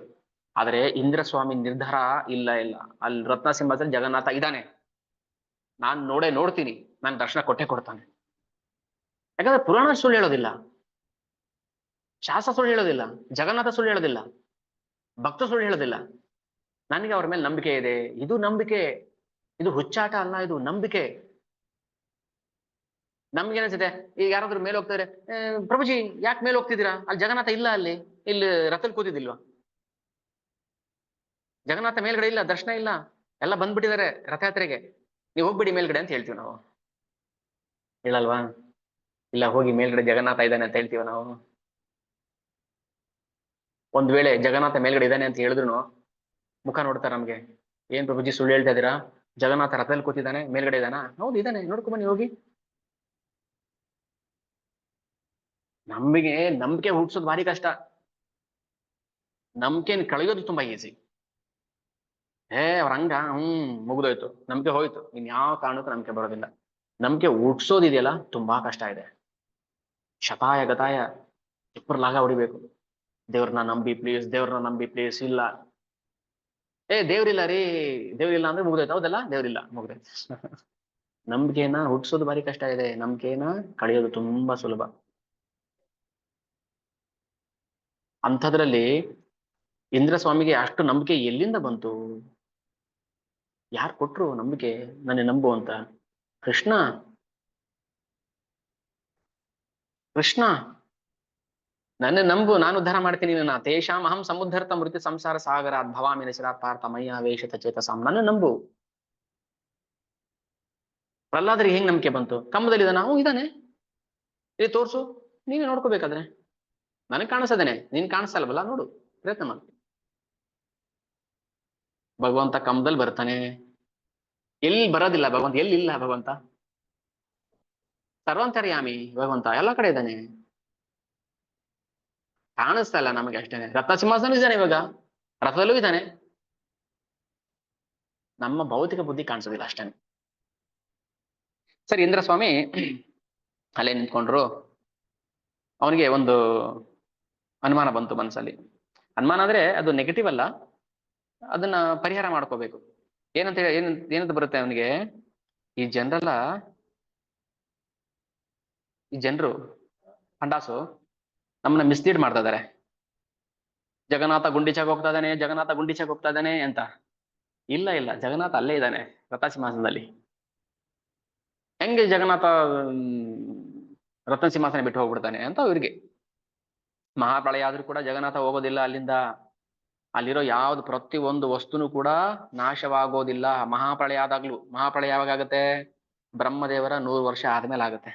Speaker 1: ಆದ್ರೆ ಇಂದ್ರ ಸ್ವಾಮಿ ನಿರ್ಧಾರ, ಇಲ್ಲ ಅಲ್ಲಿ ರತ್ನ ಸಿಂಹಾಸನ ಜಗನ್ನಾಥ ಇದ್ದಾನೆ, ನಾನ್ ನೋಡ್ತೀನಿ, ನಾನು ದರ್ಶನ ಕೊಡ್ತಾನೆ. ಯಾಕಂದ್ರೆ ಪುರಾಣ ಸುಳ್ಳು ಹೇಳೋದಿಲ್ಲ, ಶಾಸ್ತ್ರ ಸುಳ್ಳು ಹೇಳೋದಿಲ್ಲ, ಜಗನ್ನಾಥ ಸುಳ್ಳು ಹೇಳೋದಿಲ್ಲ, ಭಕ್ತ ಸುಳ್ಳು ಹೇಳೋದಿಲ್ಲ. ನನಗೆ ಅವ್ರ ಮೇಲೆ ನಂಬಿಕೆ ಇದೆ. ಇದು ನಂಬಿಕೆ, ಇದು ಹುಚ್ಚಾಟ ಅಲ್ಲ, ಇದು ನಂಬಿಕೆ. ನಮ್ಗೆ ಏನಿಸುತ್ತೆ, ಈಗ ಯಾರಾದ್ರೂ ಮೇಲೆ ಹೋಗ್ತಾರೆ, ಪ್ರಭುಜಿ ಯಾಕೆ ಮೇಲೆ ಹೋಗ್ತಿದ್ದೀರಾ, ಅಲ್ಲಿ ಜಗನ್ನಾಥ ಇಲ್ಲ, ಇಲ್ಲಿ ರಥದಲ್ಲಿ ಕೂತಿದ್ದಿಲ್ವಾ, ಜಗನ್ನಾಥ ಮೇಲ್ಗಡೆ ಇಲ್ಲ, ದರ್ಶನ ಇಲ್ಲ, ಎಲ್ಲ ಬಂದ್ಬಿಟ್ಟಿದ್ದಾರೆ ರಥಯಾತ್ರೆಗೆ, ನೀವು ಹೋಗ್ಬಿಡಿ ಮೇಲ್ಗಡೆ ಅಂತ ಹೇಳ್ತೀವಿ ನಾವು. ಹೇಳಲ್ವಾ? ಇಲ್ಲ, ಹೋಗಿ ಮೇಲ್ಗಡೆ ಜಗನ್ನಾಥ ಇದ್ದಾನೆ ಅಂತ ಹೇಳ್ತೀವ ನಾವು. ಒಂದ್ ವೇಳೆ ಜಗನ್ನಾಥ ಮೇಲ್ಗಡೆ ಇದ್ದಾನೆ ಅಂತ ಹೇಳಿದ್ರು ಮುಖ ನೋಡ್ತಾರೆ ನಮ್ಗೆ, ಏನ್ ಪ್ರಭುಜಿ ಸುಳ್ಳು ಹೇಳ್ತಾ ಇದೀರಾ, ಜಗನ್ನಾಥ ರಥದಲ್ಲಿ ಕೂತಿದ್ದಾನೆ, ಮೇಲ್ಗಡೆ ಇದ್ದಾನ? ಹೌದು ಇದ್ದಾನೆ, ನೋಡ್ಕೊ ಬನ್ನಿ ಹೋಗಿ. ನಂಬಿಕೆ ಹುಟ್ಸೋದು ಭಾರಿ ಕಷ್ಟ, ನಂಬಿಕೆನ ಕಳೆಯೋದು ತುಂಬಾ ಈಸಿ. ಅವ್ರ ಹಂಗ ಮುಗಿದೋಯ್ತು, ನಂಬಿಕೆ ಹೋಯ್ತು, ಇನ್ ಯಾವ ಕಾರಣಕ್ಕೂ ನಂಬಿಕೆ ಬರೋದಿಲ್ಲ. ನಂಬಿಕೆ ಹುಟ್ಸೋದಿದೆಯಲ್ಲ ತುಂಬಾ ಕಷ್ಟ ಇದೆ. ಶತಾಯ ಗತಾಯ ಲಾಗ ಹೊಡಿಬೇಕು. ದೇವ್ರನ್ನ ನಂಬಿ ಪ್ಲೀಸ್, ದೇವ್ರನ್ನ ನಂಬಿ ಪ್ಲೀಸ್. ಇಲ್ಲ, ದೇವ್ರಿಲ್ಲ ರೀ, ದೇವ್ರಿಲ್ಲ ಅಂದ್ರೆ ಮುಗ್ದೋಯ್ತು. ಹೌದಲ್ಲ, ದೇವ್ರಿಲ್ಲ, ಮುಗ್ದೋಯ್ತು. ನಂಬಿಕೆನ ಹುಟ್ಸೋದು ಭಾರಿ ಕಷ್ಟ ಇದೆ, ನಂಬಿಕೆನ ಕಳೆಯೋದು ತುಂಬಾ ಸುಲಭ. ಅಂಥದ್ರಲ್ಲಿ ಇಂದ್ರ ಸ್ವಾಮಿಗೆ ಅಷ್ಟು ನಂಬಿಕೆ ಎಲ್ಲಿಂದ ಬಂತು? ಯಾರು ಕೊಟ್ರು ನಂಬಿಕೆ ನನ್ನ ನಂಬು ಅಂತ? ಕೃಷ್ಣ ನನ್ನ ನಂಬು, ನಾನು ಉದ್ಧಾರ ಮಾಡ್ತೀನಿ ನನ್ನ. ತೇಷಾಂ ಅಹಂ ಸಮುದ್ಧರ್ತ ಮೃತ್ಯು ಸಂಸಾರ ಸಾಗರ ಭವಾಮಿ ನಚಿರಾತ್ ಪಾರ್ಥ ಮಯ್ಯ ವೇಷತ ಚೇತಸಾಂ. ನನ್ನ ನಂಬು. ಪ್ರಹ್ಲಾದರಿಗೆ ಹೆಂಗ್ ನಂಬಿಕೆ ಬಂತು? ಕಂಬದಲ್ಲಿ ಇದ್ದಾನ? ಇದ್ದಾನೆ, ಇಲ್ಲಿ ತೋರ್ಸು, ನೀನೇ ನೋಡ್ಕೋಬೇಕಾದ್ರೆ. ನನಗ್ ಕಾಣಿಸದೇನೆ, ನೀನ್ ಕಾಣಿಸ್ತಲ್ವಲ್ಲ, ನೋಡು, ಪ್ರಯತ್ನ ಮಾಡು. ಭಗವಂತ ಕಂಬದಲ್ಲಿ ಬರ್ತಾನೆ. ಎಲ್ಲಿ ಬರೋದಿಲ್ಲ ಭಗವಂತ, ಎಲ್ಲಿಲ್ಲ ಭಗವಂತ? ಸರ್ವಂತರ್ಯಾಮಿ ಭಗವಂತ ಎಲ್ಲ ಕಡೆ ಇದ್ದಾನೆ, ಕಾಣಿಸ್ತಾ ಇಲ್ಲ ನಮಗೆ ಅಷ್ಟೇನೆ. ರತ್ನ ಸಿಂಹಾಸನ ಇದ್ದಾನೆ, ಇವಾಗ ರಥದಲ್ಲೂ ಇದ್ದಾನೆ, ನಮ್ಮ ಭೌತಿಕ ಬುದ್ಧಿ ಕಾಣಿಸೋದಿಲ್ಲ ಅಷ್ಟೇನೆ. ಸರಿ, ಇಂದ್ರ ಸ್ವಾಮಿ ಅಲ್ಲೇ ನಿಂತ್ಕೊಂಡ್ರು. ಅವನಿಗೆ ಒಂದು ಅನುಮಾನ ಬಂತು ಮನಸ್ಸಲ್ಲಿ. ಅನುಮಾನ ಅಂದ್ರೆ ಅದು ನೆಗೆಟಿವ್ ಅಲ್ಲ, ಅದನ್ನ ಪರಿಹಾರ ಮಾಡ್ಕೋಬೇಕು. ಏನಂತ ಏನಂತ ಬರುತ್ತೆ ಅವನಿಗೆ, ಈ ಜನರು ಅಂಡಾಸು ನಮ್ಮನ್ನ ಮಿಸ್ಲೀಡ್ ಮಾಡ್ತಾ ಇದಾರೆ. ಜಗನ್ನಾಥ ಗುಂಡಿಚಾಗ ಹೋಗ್ತಾ ಇದ್ದಾನೆ ಅಂತ. ಇಲ್ಲ, ಜಗನ್ನಾಥ ಅಲ್ಲೇ ಇದ್ದಾನೆ ರಥ ಸಿಂಹಾಸನದಲ್ಲಿ. ಹೆಂಗೆ ಜಗನ್ನಾಥ ರತ್ನ ಸಿಂಹಾಸನ ಬಿಟ್ಟು ಹೋಗ್ಬಿಡ್ತಾನೆ ಅಂತ ಅವ್ರಿಗೆ. ಮಹಾಪ್ರಳಯ ಆದ್ರೂ ಕೂಡ ಜಗನ್ನಾಥ ಹೋಗೋದಿಲ್ಲ ಅಲ್ಲಿಂದ. ಅಲ್ಲಿರೋ ಯಾವ್ದು ಪ್ರತಿಯೊಂದು ವಸ್ತುನು ಕೂಡ ನಾಶವಾಗೋದಿಲ್ಲ. ಮಹಾಪ್ರಳಯ ಆದಾಗ್ಲೂ. ಮಹಾಪ್ರಳಯ ಯಾವಾಗ ಆಗುತ್ತೆ? ಬ್ರಹ್ಮದೇವರ 100 ವರ್ಷ ಆದ್ಮೇಲೆ ಆಗುತ್ತೆ.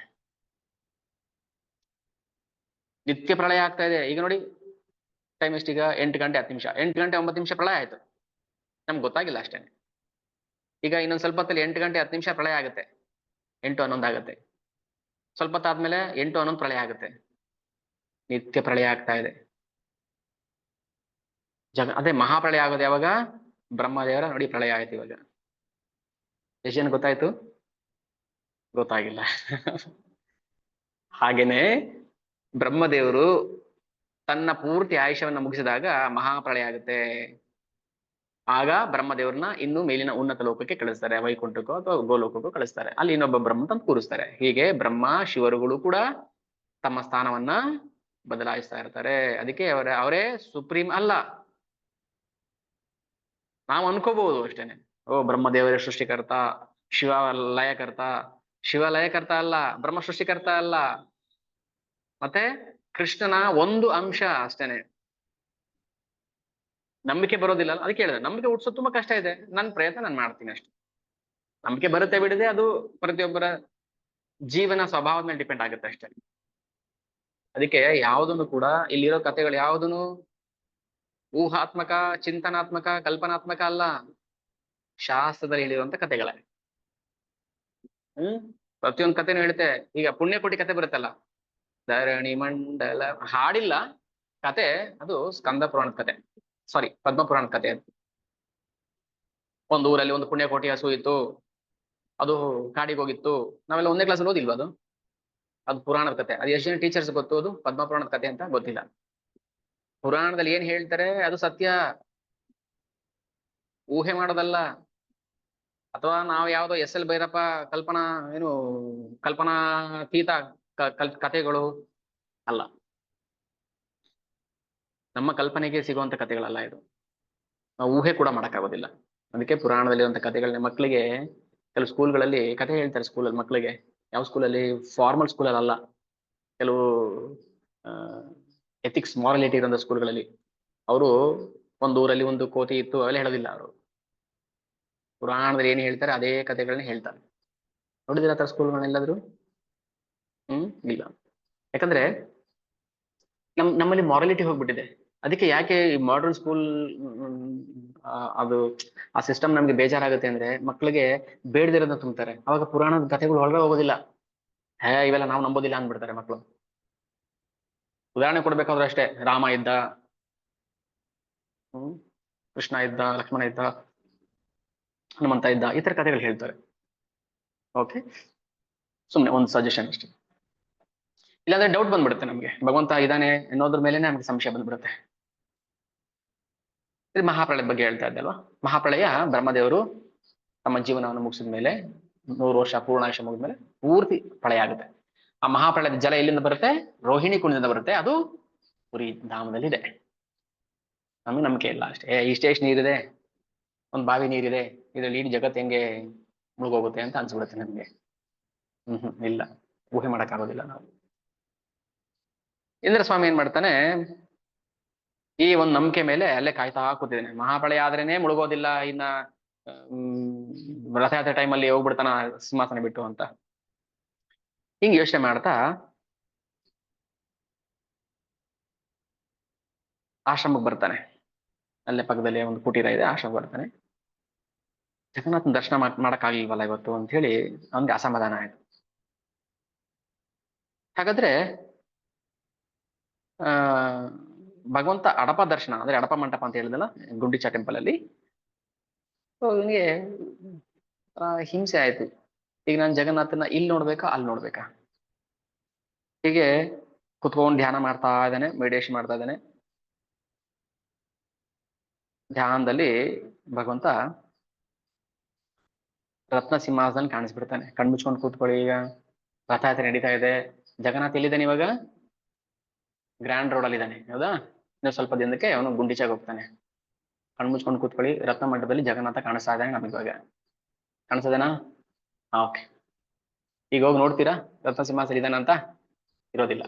Speaker 1: ನಿತ್ಯ ಪ್ರಳಯ ಆಗ್ತಾ ಇದೆ. ಈಗ ನೋಡಿ, ಟೈಮ್ ಎಷ್ಟೀಗ? 8 ಗಂಟೆ 10 ನಿಮಿಷ, 8 ಗಂಟೆ 9 ನಿಮಿಷ ಪ್ರಳಯ ಆಯ್ತು, ನಮ್ಗೆ ಗೊತ್ತಾಗಿಲ್ಲ ಅಷ್ಟೇ. ಈಗ ಇನ್ನೊಂದು ಸ್ವಲ್ಪ ಹೊತ್ತಲ್ಲಿ 8 ಗಂಟೆ 10 ನಿಮಿಷ ಪ್ರಳಯ ಆಗುತ್ತೆ, 8:11 ಆಗುತ್ತೆ. ಸ್ವಲ್ಪ ಹೊತ್ತಾದ್ಮೇಲೆ 8:11 ಪ್ರಳಯ ಆಗುತ್ತೆ. ನಿತ್ಯ ಪ್ರಳಯ ಆಗ್ತಾ ಇದೆ. ಅದೇ ಮಹಾಪ್ರಳಯ ಆಗೋದು ಯಾವಾಗ? ಬ್ರಹ್ಮದೇವರ ನೋಡಿ ಪ್ರಳಯ ಆಯ್ತು ಇವಾಗ. ಎಷ್ಟು ಜನ ಗೊತ್ತಾಯ್ತು? ಗೊತ್ತಾಗಿಲ್ಲ. ಹಾಗೇನೆ ಬ್ರಹ್ಮದೇವರು ತನ್ನ ಪೂರ್ತಿ ಆಯುಷ್ಯವನ್ನ ಮುಗಿಸಿದಾಗ ಮಹಾಪ್ರಳಯ ಆಗುತ್ತೆ. ಆಗ ಬ್ರಹ್ಮದೇವ್ರನ್ನ ಇನ್ನು ಮೇಲಿನ ಉನ್ನತ ಲೋಕಕ್ಕೆ ಕಳಿಸ್ತಾರೆ, ವೈಕುಂಠಕ್ಕೋ ಅಥವಾ ಗೋಲೋಕಕ್ಕೋ ಕಳಿಸ್ತಾರೆ. ಅಲ್ಲಿ ಇನ್ನೊಬ್ಬ ಬ್ರಹ್ಮ ತಂದು ಕೂರಿಸ್ತಾರೆ. ಹೀಗೆ ಬ್ರಹ್ಮ ಶಿವರುಗಳು ಕೂಡ ತಮ್ಮ ಸ್ಥಾನವನ್ನ ಬದಲಾಯಿಸ್ತಾ ಇರ್ತಾರೆ. ಅದಕ್ಕೆ ಅವರೇ ಸುಪ್ರೀಂ ಅಲ್ಲ. ನಾವು ಅನ್ಕೋಬಹುದು ಅಷ್ಟೇನೆ, ಓ ಬ್ರಹ್ಮದೇವರೇ ಸೃಷ್ಟಿಕರ್ತ, ಶಿವ ಲಯಕರ್ತ. ಶಿವ ಲಯಕರ್ತ ಅಲ್ಲ, ಬ್ರಹ್ಮ ಸೃಷ್ಟಿಕರ್ತ ಅಲ್ಲ. ಮತ್ತೆ ಕೃಷ್ಣನ ಒಂದು ಅಂಶ ಅಷ್ಟೇನೆ. ನಂಬಿಕೆ ಬರೋದಿಲ್ಲ, ಅದಕ್ಕೆ ಹೇಳಿದೆ ನಂಬಿಕೆ ಹುಟ್ಸೋದು ತುಂಬಾ ಕಷ್ಟ ಇದೆ. ನನ್ನ ಪ್ರಯತ್ನ ನಾನು ಮಾಡ್ತೀನಿ ಅಷ್ಟೇ. ನಂಬಿಕೆ ಬರುತ್ತೆ ಬಿಡದೆ ಅದು ಪ್ರತಿಯೊಬ್ಬರ ಜೀವನ ಸ್ವಭಾವದ ಮೇಲೆ ಡಿಪೆಂಡ್ ಆಗುತ್ತೆ ಅಷ್ಟೇ. ಅದಕ್ಕೆ ಯಾವುದನ್ನು ಕೂಡ ಇಲ್ಲಿರೋ ಕಥೆಗಳು ಯಾವುದನ್ನು ಊಹಾತ್ಮಕ, ಚಿಂತನಾತ್ಮಕ, ಕಲ್ಪನಾತ್ಮಕ ಅಲ್ಲ, ಶಾಸ್ತ್ರದಲ್ಲಿ ಹೇಳಿರುವಂತ ಕಥೆಗಳೇ. ಪ್ರತಿಯೊಂದು ಕಥೆನೂ ಹೇಳುತ್ತೆ. ಈಗ ಪುಣ್ಯಕೋಟಿ ಕಥೆ ಬರುತ್ತಲ್ಲ, ಧರಣಿ ಮಂಡಲ, ಹಾಡಿಲ್ಲ ಕತೆ, ಅದು ಸ್ಕಂದ ಪುರಾಣದ ಕತೆ, ಸಾರಿ ಪದ್ಮ ಪುರಾಣದ ಕತೆ. ಅದು ಒಂದು ಊರಲ್ಲಿ ಒಂದು ಪುಣ್ಯಕೋಟಿ ಹಸು ಇತ್ತು, ಅದು ಕಾಡಿಗೆ ಹೋಗಿತ್ತು. ನಾವೆಲ್ಲ ಒಂದೇ ಕ್ಲಾಸ್ ಓದಿಲ್ವಾ ಅದು? ಅದು ಪುರಾಣದ ಕತೆ. ಅದು ಎಷ್ಟು ಜನ ಟೀಚರ್ಸ್ ಗೊತ್ತು ಅದು ಪದ್ಮ ಪುರಾಣದ ಕತೆ ಅಂತ? ಗೊತ್ತಿಲ್ಲ. ಪುರಾಣದಲ್ಲಿ ಏನ್ ಹೇಳ್ತಾರೆ ಅದು ಸತ್ಯ, ಊಹೆ ಮಾಡೋದಲ್ಲ. ಅಥವಾ ನಾವು ಯಾವ್ದೋ ಎಸ್ ಎಲ್ ಭೈರಪ್ಪ ಕಲ್ಪನಾ ಏನು ಕಲ್ಪನಾತೀತ ಕಥೆಗಳು ಅಲ್ಲ, ನಮ್ಮ ಕಲ್ಪನೆಗೆ ಸಿಗುವಂತ ಕಥೆಗಳಲ್ಲ ಇದು. ನಾವು ಊಹೆ ಕೂಡ ಮಾಡಕ್ಕಾಗೋದಿಲ್ಲ. ಅದಕ್ಕೆ ಪುರಾಣದಲ್ಲಿರುವಂತ ಕಥೆಗಳನ್ನ ಮಕ್ಕಳಿಗೆ ಕೆಲವು ಸ್ಕೂಲ್ಗಳಲ್ಲಿ ಕಥೆ ಹೇಳ್ತಾರೆ. ಸ್ಕೂಲಲ್ಲಿ ಮಕ್ಕಳಿಗೆ, ಯಾವ ಸ್ಕೂಲಲ್ಲಿ, ಫಾರ್ಮಲ್ ಸ್ಕೂಲಲ್ಲಿ ಅಲ್ಲ, ಕೆಲವು ಎಥಿಕ್ಸ್ ಮಾರಲಿಟಿ ಇರೋ ಸ್ಕೂಲ್ಗಳಲ್ಲಿ ಅವರು ಒಂದು ಊರಲ್ಲಿ ಒಂದು ಕೋತಿ ಇತ್ತು ಅವೆಲ್ಲ ಹೇಳೋದಿಲ್ಲ. ಅವರು ಪುರಾಣದಲ್ಲಿ ಏನ್ ಹೇಳ್ತಾರೆ ಅದೇ ಕಥೆಗಳನ್ನ ಹೇಳ್ತಾರೆ. ನೋಡಿದಿರ ಆತರ ಸ್ಕೂಲ್ಗಳನ್ನೆಲ್ಲಾದ್ರು? ಇಲ್ಲ. ಯಾಕಂದ್ರೆ ನಮ್ಮಲ್ಲಿ ಮಾರಾಲಿಟಿ ಹೋಗ್ಬಿಟ್ಟಿದೆ. ಅದಕ್ಕೆ ಯಾಕೆ ಈ ಮಾಡರ್ನ್ ಸ್ಕೂಲ್ ಅದು ಆ ಸಿಸ್ಟಮ್ ನಮ್ಗೆ ಬೇಜಾರಾಗುತ್ತೆ ಅಂದ್ರೆ, ಮಕ್ಕಳಿಗೆ ಬೇಡದಿರೋದನ್ನ ತುಂಬ್ತಾರೆ. ಅವಾಗ ಪುರಾಣದ ಕಥೆಗಳು ಒಳಗೆ ಹೋಗೋದಿಲ್ಲ. ಇವೆಲ್ಲ ನಾವು ನಂಬೋದಿಲ್ಲ ಅಂದ್ಬಿಡ್ತಾರೆ ಮಕ್ಕಳು. ಉದಾಹರಣೆ ಕೊಡ್ಬೇಕಾದ್ರೆ ಅಷ್ಟೇ, ರಾಮ ಇದ್ದ, ಕೃಷ್ಣ ಇದ್ದ, ಲಕ್ಷ್ಮಣ ಇದ್ದ, ಹನುಮಂತ ಇದ್ದ, ಈ ತರ ಕಥೆಗಳು ಹೇಳ್ತಾರೆ. ಓಕೆ, ಸುಮ್ನೆ ಒಂದು ಸಜೆಷನ್ ಅಷ್ಟೇ. ಇಲ್ಲಾಂದ್ರೆ ಡೌಟ್ ಬಂದ್ಬಿಡುತ್ತೆ ನಮ್ಗೆ, ಭಗವಂತ ಇದ್ದಾನೆ ಅನ್ನೋದ್ರ ಮೇಲೆ ನಮ್ಗೆ ಸಂಶಯ ಬಂದ್ಬಿಡುತ್ತೆ. ಮಹಾಪ್ರಳಯದ ಬಗ್ಗೆ ಹೇಳ್ತಾ ಇದ್ದಲ್ವಾ? ಮಹಾಪ್ರಳಯ ಬ್ರಹ್ಮದೇವರು ತಮ್ಮ ಜೀವನವನ್ನು ಮುಗಿಸಿದ ಮೇಲೆ 100 ವರ್ಷ ಪೂರ್ಣಾಯುಷ ಮುಗಿದ್ಮೇಲೆ ಪೂರ್ತಿ ಪ್ರಳಯ ಆಗುತ್ತೆ. ಆ ಮಹಾಪ್ರಳಯದ ಜಲ ಎಲ್ಲಿಂದ ಬರುತ್ತೆ? ರೋಹಿಣಿ ಕುಂಡದಿಂದ ಬರುತ್ತೆ. ಅದು ಪುರಿ ಧಾಮದಲ್ಲಿ ಇದೆ. ನಮ್ಗೆ ನಂಬಿಕೆ ಇಲ್ಲ ಅಷ್ಟೇ. ಇಷ್ಟೇ ನೀರಿದೆ, ಒಂದು ಬಾವಿ ನೀರಿದೆ, ಇದ್ರಲ್ಲಿ ಇಡೀ ಜಗತ್ತು ಹೆಂಗೆ ಮುಳುಗೋಗುತ್ತೆ ಅಂತ ಅನ್ಸ್ಬಿಡುತ್ತೆ ನಮ್ಗೆ. ಇಲ್ಲ, ಊಹೆ ಮಾಡಕ್ಕಾಗೋದಿಲ್ಲ ನಾವು. ಇಂದ್ರ ಸ್ವಾಮಿ ಏನ್ ಮಾಡ್ತಾನೆ, ಈ ಒಂದು ನಂಬಿಕೆ ಮೇಲೆ ಅಲ್ಲೇ ಕಾಯ್ತಾ ಕೂತಿದ್ದೇನೆ. ಮಹಾಪ್ರಳಯ ಆದ್ರೇನೆ ಮುಳುಗೋದಿಲ್ಲ, ಇನ್ನ ರಥಯಾತ್ರೆ ಟೈಮಲ್ಲಿ ಹೋಗ್ಬಿಡ್ತಾನ ಸಿಂಹಾಸನ ಬಿಟ್ಟು ಅಂತ ಹಿಂಗ್ ಯೋಚನೆ ಮಾಡ್ತಾ ಆಶ್ರಮಕ್ಕೆ ಬರ್ತಾನೆ. ಅಲ್ಲೇ ಪಕ್ಕದಲ್ಲಿ ಒಂದು ಕುಟೀರ ಇದೆ, ಆಶ್ರಮಕ್ಕೆ ಬರ್ತಾನೆ. ಜಗನ್ನಾಥನ ದರ್ಶನ ಮಾಡಕ್ಕಾಗ್ಲಿಲ್ವಲ್ಲ ಇವತ್ತು ಅಂತ ಹೇಳಿ ಅವನ್ಗೆ ಅಸಮಾಧಾನ ಆಯ್ತು. ಹಾಗಾದ್ರೆ ಆ ಭಗವಂತ ಅಡಪ ದರ್ಶನ ಅಂದ್ರೆ ಅಡಪ ಮಂಟಪ ಅಂತ ಹೇಳಿದಲ್ಲ ಗುಂಡಿಚಾ ಟೆಂಪಲ್ ಅಲ್ಲಿ, ಇವನಿಗೆ ಹಿಂಸೆ ಆಯ್ತು. ಈಗ ನಾನು ಜಗನ್ನಾಥನ ಇಲ್ಲಿ ನೋಡ್ಬೇಕಾ ಅಲ್ಲಿ ನೋಡ್ಬೇಕಾ? ಹೀಗೆ ಕುತ್ಕೊಂಡು ಧ್ಯಾನ ಮಾಡ್ತಾ ಇದ್ದಾನೆ, ಮೆಡಿಟೇಷನ್ ಮಾಡ್ತಾ ಇದ್ದಾನೆ. ಧ್ಯಾನದಲ್ಲಿ ಭಗವಂತ ರತ್ನ ಸಿಂಹಾಸನ ಕಾಣಿಸ್ಬಿಡ್ತಾನೆ. ಕಣ್ಮುಚ್ಕೊಂಡು ಕೂತ್ಕೊಳ್ಳಿ, ಈಗ ರಥಯಾತ್ರೆ ನಡೀತಾ ಇದೆ. ಜಗನ್ನಾಥ್ ಎಲ್ಲಿದ್ದಾನೆ ಇವಾಗ? ಗ್ರ್ಯಾಂಡ್ ರೋಡ್ ಅಲ್ಲಿ ಇದ್ದಾನೆ, ಹೌದಾ? ಇನ್ನು ಸ್ವಲ್ಪ ದಿನಕ್ಕೆ ಅವನು ಗುಂಡಿಚಾಗ ಹೋಗ್ತಾನೆ. ಕಣ್ಮುಚ್ಕೊಂಡು ಕೂತ್ಕೊಳ್ಳಿ, ರತ್ನ ಮಂಟಪದಲ್ಲಿ ಜಗನ್ನಾಥ ಕಾಣಿಸ್ತಾ ಇದ್ದಾನೆ ನಮಗೆ ಇವಾಗ. ಕಾಣಿಸ್ತದೇನಾ? ಓಕೆ, ಈಗ ಹೋಗಿ ನೋಡ್ತೀರಾ ರತ್ನ ಸಿಂಹಾಸನ ಇದ್ದಾನ ಅಂತ? ಇರೋದಿಲ್ಲ.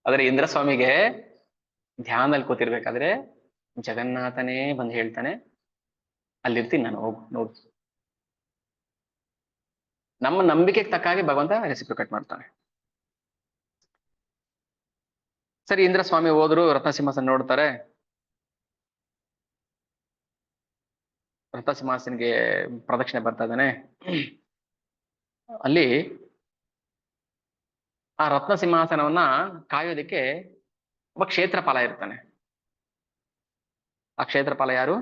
Speaker 1: ಆದ್ರೆ ಇಂದ್ರ ಸ್ವಾಮಿಗೆ ಧ್ಯಾನದಲ್ಲಿ ಕೂತಿರ್ಬೇಕಾದ್ರೆ ಜಗನ್ನಾಥನೇ ಬಂದು ಹೇಳ್ತಾನೆ, ಅಲ್ಲಿರ್ತೀನಿ ನಾನು, ಹೋಗು ನೋಡು. ನಮ್ಮ ನಂಬಿಕೆಗೆ ತಕ್ಕ ಹಾಗೆ ಭಗವಂತ ರೆಸಿಪ್ರಿಕೇಟ್ ಮಾಡ್ತಾನೆ. ಸರಿ, ಇಂದ್ರ ಸ್ವಾಮಿ ಹೋದ್ರು, ರತ್ನ ಸಿಂಹಾಸನ ನೋಡ್ತಾರೆ. ರತ್ನ ಸಿಂಹಾಸನಿಗೆ ಪ್ರದಕ್ಷಿಣೆ ಬರ್ತಾ ಇದ್ದಾನೆ. ಅಲ್ಲಿ ಆ ರತ್ನ ಸಿಂಹಾಸನವನ್ನ ಕಾಯೋದಕ್ಕೆ ಒಬ್ಬ ಕ್ಷೇತ್ರಪಾಲ ಇರ್ತಾನೆ. ಆ ಕ್ಷೇತ್ರಪಾಲ ಯಾರು?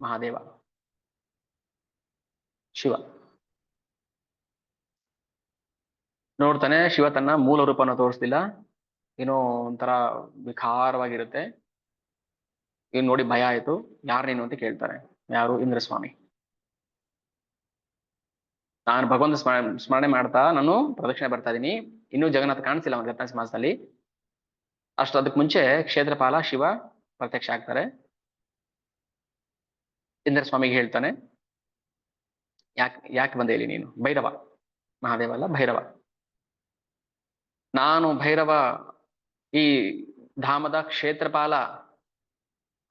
Speaker 1: ಮಹಾದೇವ, ಶಿವ. ನೋಡ್ತಾನೆ, ಶಿವ ತನ್ನ ಮೂಲ ರೂಪನ ತೋರಿಸ್ತಿಲ್ಲ. ಏನೋ ಒಂಥರ ವಿಕಾರವಾಗಿರುತ್ತೆ. ಇವ್ನು ನೋಡಿ ಭಯ ಆಯ್ತು. ಯಾರು ನೀನು ಅಂತ ಕೇಳ್ತಾರೆ. ಯಾರು? ಇಂದ್ರಸ್ವಾಮಿ. ನಾನು ಭಗವಂತ ಸ್ಮರಣೆ ಮಾಡ್ತಾ ನಾನು ಪ್ರದಕ್ಷಿಣೆ ಬರ್ತಾ ಇದೀನಿ. ಇನ್ನೂ ಜಗನ್ನಾಥ ಕಾಣಿಸಿಲ್ಲ ಅವನ ರತ್ನ ಸಿಂಹಾಸನದಲ್ಲಿ. ಅಷ್ಟು ಅದಕ್ಕೆ ಮುಂಚೆ ಕ್ಷೇತ್ರಪಾಲ ಶಿವ ಪ್ರತ್ಯಕ್ಷ ಆಗ್ತಾರೆ. ಇಂದ್ರಸ್ವಾಮಿಗೆ ಹೇಳ್ತಾನೆ, ಯಾಕೆ ಬಂದೆ ಇಲ್ಲಿ ನೀನು? ಭೈರವ, ಮಹಾದೇವ ಅಲ್ಲ, ಭೈರವ. ನಾನು ಭೈರವ ಈ ಧಾಮದ ಕ್ಷೇತ್ರಪಾಲ,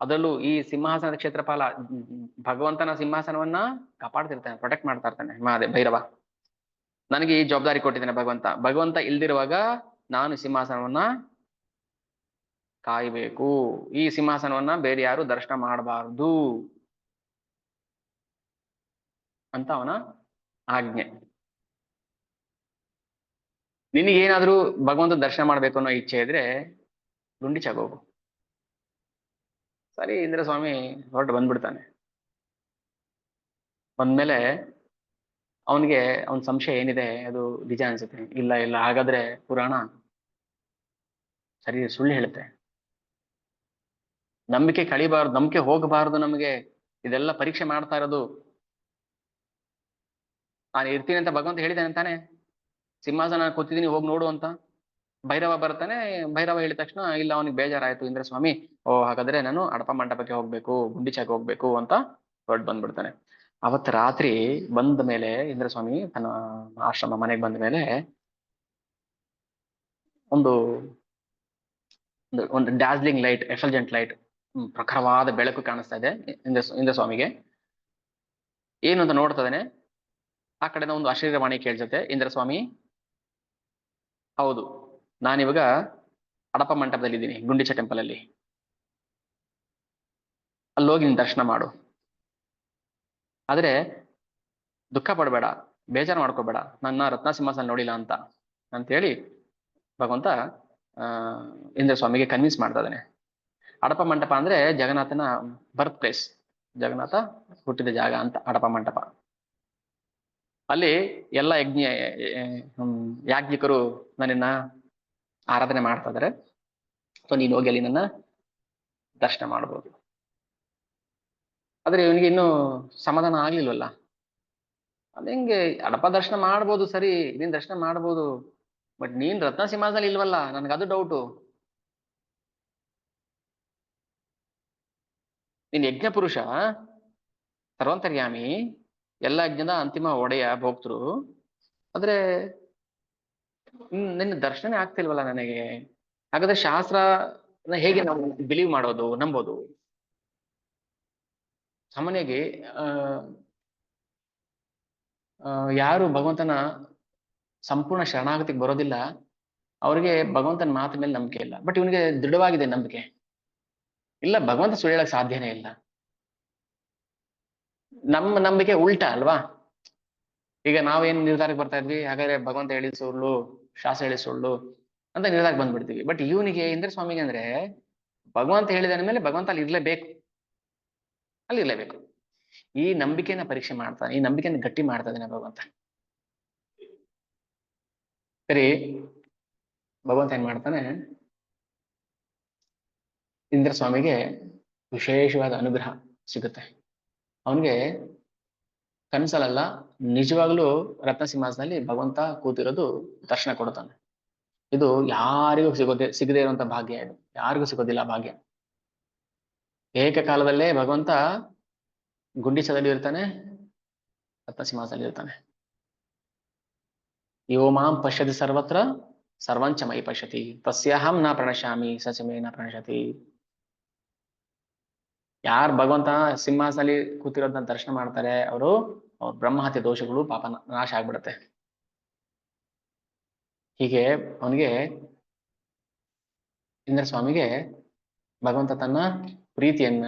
Speaker 1: ಅದರಲ್ಲೂ ಈ ಸಿಂಹಾಸನದ ಕ್ಷೇತ್ರಪಾಲ. ಭಗವಂತನ ಸಿಂಹಾಸನವನ್ನ ಕಾಪಾಡ್ತಿರ್ತಾನೆ, ಪ್ರೊಟೆಕ್ಟ್ ಮಾಡ್ತಾ ಇರ್ತಾನೆ ಮಹಾದೇವ ಭೈರವ. ನನಗೆ ಈ ಜವಾಬ್ದಾರಿ ಕೊಟ್ಟಿದ್ದಾನೆ ಭಗವಂತ. ಭಗವಂತ ಇಲ್ದಿರುವಾಗ ನಾನು ಸಿಂಹಾಸನವನ್ನ ಕಾಯಬೇಕು. ಈ ಸಿಂಹಾಸನವನ್ನ ಬೇರೆ ಯಾರು ದರ್ಶನ ಮಾಡಬಾರ್ದು ಅಂತ ಅವನ ಆಜ್ಞೆ. ನಿನಗೇನಾದ್ರೂ ಭಗವಂತ ದರ್ಶನ ಮಾಡ್ಬೇಕು ಅನ್ನೋ ಇಚ್ಛೆ ಇದ್ರೆ ಗುಂಡಿಚಾಗ ಹೋಗು. ಸರಿ, ಇಂದ್ರಸ್ವಾಮಿ ಹೊರಟು ಬಂದ್ಬಿಡ್ತಾನೆ. ಬಂದ್ಮೇಲೆ ಅವನಿಗೆ ಅವನ ಸಂಶಯ ಏನಿದೆ ಅದು ನಿಜ ಅನ್ಸುತ್ತೆ. ಇಲ್ಲ ಇಲ್ಲ, ಹಾಗಾದ್ರೆ ಪುರಾಣ ಸರಿ ಸುಳ್ಳು ಹೇಳುತ್ತೆ. ನಂಬಿಕೆ ಕಳಿಬಾರ್ದು, ನಂಬಿಕೆ ಹೋಗಬಾರದು. ನಮಗೆ ಇದೆಲ್ಲ ಪರೀಕ್ಷೆ ಮಾಡ್ತಾ ಇರೋದು. ನಾನು ಇರ್ತೀನಿ ಅಂತ ಭಗವಂತ ಹೇಳಿದ್ದಾನೆ ತಾನೆ, ಸಿಂಹಾಸನ ಕೂತಿದ್ದೀನಿ ಹೋಗಿ ನೋಡು ಅಂತ. ಭೈರವ ಬರ್ತಾನೆ. ಭೈರವ ಹೇಳಿದ ತಕ್ಷಣ ಇಲ್ಲ, ಅವನಿಗೆ ಬೇಜಾರಾಯ್ತು. ಇಂದ್ರಸ್ವಾಮಿ, ಓ ಹಾಗಾದ್ರೆ ನಾನು ಅಡಪ ಮಂಟಪಕ್ಕೆ ಹೋಗ್ಬೇಕು, ಗುಂಡಿಚಾಕ್ ಹೋಗ್ಬೇಕು ಅಂತ ಹೊರಟು ಬಂದ್ಬಿಡ್ತಾನೆ. ಅವತ್ತು ರಾತ್ರಿ ಬಂದ ಮೇಲೆ ಇಂದ್ರಸ್ವಾಮಿ ತನ್ನ ಆಶ್ರಮ ಮನೆಗೆ ಬಂದ ಮೇಲೆ ಒಂದು ಒಂದು ಡ್ಯಾಸ್ಲಿಂಗ್ ಲೈಟ್, ಎಫಲ್ಜೆಂಟ್ ಲೈಟ್, ಪ್ರಖರವಾದ ಬೆಳಕು ಕಾಣಿಸ್ತಾ ಇದೆ ಇಂದ್ರಸ್ವಾಮಿಗೆ. ಏನು ಅಂತ ನೋಡ್ತಾ ಇದ್ದಾನೆ. ಆ ಕಡೆನ ಒಂದು ಅಶರೀರವಾಣಿ ಕೇಳಿಸುತ್ತೆ. ಇಂದ್ರಸ್ವಾಮಿ, ಹೌದು, ನಾನಿವಾಗ ಅಡಪ ಮಂಟಪದಲ್ಲಿ ಇದ್ದೀನಿ, ಗುಂಡಿಚ ಟೆಂಪಲ್ ಅಲ್ಲಿ. ಅಲ್ಲೋಗಿ ನೀನು ದರ್ಶನ ಮಾಡು. ಆದ್ರೆ ದುಃಖ ಪಡಬೇಡ, ಬೇಜಾರು ಮಾಡ್ಕೋಬೇಡ, ನನ್ನ ರತ್ನ ಸಿಂಹಾಸನ ನೋಡಿಲ್ಲ ಅಂತ ಹೇಳಿ ಭಗವಂತ ಇಂದ್ರಸ್ವಾಮಿಗೆ ಕನ್ವಿನ್ಸ್ ಮಾಡ್ತಾ ಇದ್ದಾನೆ. ಅಡಪ ಮಂಟಪ ಅಂದ್ರೆ ಜಗನ್ನಾಥನ ಬರ್ತ್ ಪ್ಲೇಸ್, ಜಗನ್ನಾಥ ಹುಟ್ಟಿದ ಜಾಗ ಅಂತ ಅಡಪ ಮಂಟಪ. ಅಲ್ಲಿ ಎಲ್ಲ ಯಾಜ್ಞಿಕರು ನನ್ನನ್ನ ಆರಾಧನೆ ಮಾಡ್ತಾ ಇದಾರೆ. ಸೊ ನೀನು ಹೋಗಿ ಅಲ್ಲಿ ನನ್ನ ದರ್ಶನ ಮಾಡ್ಬೋದು. ಆದ್ರೆ ಇವನಿಗೆ ಇನ್ನೂ ಸಮಾಧಾನ ಆಗ್ಲಿಲ್ವಲ್ಲ. ಅದಂಗೆ ಅಡಪ ದರ್ಶನ ಮಾಡ್ಬೋದು, ಸರಿ, ನೀನ್ ದರ್ಶನ ಮಾಡ್ಬೋದು, ಬಟ್ ನೀನ್ ರತ್ನ ಸಿಂಹಾಸನ ಇಲ್ವಲ್ಲ, ನನ್ಗದು ಡೌಟು. ನೀನ್ ಯಜ್ಞ ಪುರುಷ, ಸರ್ವಂತರ್ಯಾಮಿ, ಎಲ್ಲ ಯಜ್ಞದ ಅಂತಿಮ ಒಡೆಯ, ಭೋಕ್ತೃ. ಆದ್ರೆ ನಿನ್ನ ದರ್ಶನ ಆಗ್ತಿಲ್ವಲ್ಲ ನನಗೆ. ಹಾಗಾದ್ರೆ ಶಾಸ್ತ್ರ ಹೇಗೆ ನಾವು ಬಿಲೀವ್ ಮಾಡೋದು, ನಂಬೋದು? ಸಾಮಾನ್ಯವಾಗಿ ಯಾರು ಭಗವಂತನ ಸಂಪೂರ್ಣ ಶರಣಾಗತಿಗೆ ಬರೋದಿಲ್ಲ, ಅವ್ರಿಗೆ ಭಗವಂತನ ಮಾತು ಮೇಲೆ ನಂಬಿಕೆ ಇಲ್ಲ. ಬಟ್ ಇವನಿಗೆ ದೃಢವಾಗಿದೆ ನಂಬಿಕೆ. ಇಲ್ಲ, ಭಗವಂತ ಸುಳ್ಳು ಹೇಳಕ್ ಸಾಧ್ಯನೇ ಇಲ್ಲ. ನಮ್ಮ ನಂಬಿಕೆ ಉಲ್ಟಾ ಅಲ್ವಾ? ಈಗ ನಾವೇನ್ ನಿರ್ಧಾರಕ್ಕೆ ಬರ್ತಾ ಇದ್ವಿ, ಹಾಗಾದ್ರೆ ಭಗವಂತ ಹೇಳಿ ಸುಳ್ಳು, ಶಾಸ್ತ್ರ ಹೇಳಿ ಸುಳ್ಳು ಅಂತ ನಿರ್ಧಾರಕ್ಕೆ ಬಂದ್ಬಿಡ್ತೀವಿ. ಬಟ್ ಇವನಿಗೆ, ಇಂದ್ರಸ್ವಾಮಿಗೆ ಅಂದ್ರೆ ಭಗವಂತ ಹೇಳಿದ ಮೇಲೆ ಭಗವಂತ ಅಲ್ಲಿ ಇರ್ಲೇಬೇಕು, ಅಲ್ಲಿ ಇರ್ಲೇಬೇಕು. ಈ ನಂಬಿಕೆನ ಪರೀಕ್ಷೆ ಮಾಡ್ತಾನೆ, ಈ ನಂಬಿಕೆನ ಗಟ್ಟಿ ಮಾಡ್ತಾ ಇದ್ದಾನೆ ಭಗವಂತ. ಸರಿ, ಭಗವಂತ ಏನ್ ಮಾಡ್ತಾನೆ, ಇಂದ್ರಸ್ವಾಮಿಗೆ ವಿಶೇಷವಾದ ಅನುಗ್ರಹ ಸಿಗುತ್ತೆ. ಅವನಿಗೆ ಕನಸಲ್ಲ, ನಿಜವಾಗ್ಲೂ ರತ್ನ ಸಿಂಹಾಸನದಲ್ಲಿ ಭಗವಂತ ಕೂತಿರೋದು ದರ್ಶನ ಕೊಡ್ತಾನೆ. ಇದು ಯಾರಿಗೂ ಸಿಗದೇ ಇರುವಂತ ಭಾಗ್ಯ. ಇದು ಯಾರಿಗೂ ಸಿಗೋದಿಲ್ಲ ಭಾಗ್ಯ. ಏಕಕಾಲದಲ್ಲೇ ಭಗವಂತ ಗುಂಡಿಚದಲ್ಲಿ ಇರ್ತಾನೆ, ರತ್ನ ಸಿಂಹಾಸನದಲ್ಲಿ ಇರ್ತಾನೆ. ಯೋ ಮಾಂ ಪಶ್ಯತಿ ಸರ್ವತ್ರ ಸರ್ವಂಚ ಮಯಿ ಪಶ್ಯತಿ ತಸ್ಯಾಹಂ ನ ಪ್ರಣಶ್ಯಾಮಿ ಸಚಮೇ ನ ಪ್ರಣಶ್ಯತಿ. ಯಾರು ಭಗವಂತ ಸಿಂಹಾಸನದಲ್ಲಿ ಕೂತಿರೋದನ್ನ ದರ್ಶನ ಮಾಡ್ತಾರೆ, ಅವರು ಅವ್ರ ಬ್ರಹ್ಮಹತ್ಯೆ ದೋಷಗಳು ಪಾಪ ನಾಶ ಆಗ್ಬಿಡುತ್ತೆ. ಹೀಗೆ ಅವನಿಗೆ, ಇಂದ್ರಸ್ವಾಮಿಗೆ ಭಗವಂತ ತನ್ನ ಪ್ರೀತಿಯನ್ನ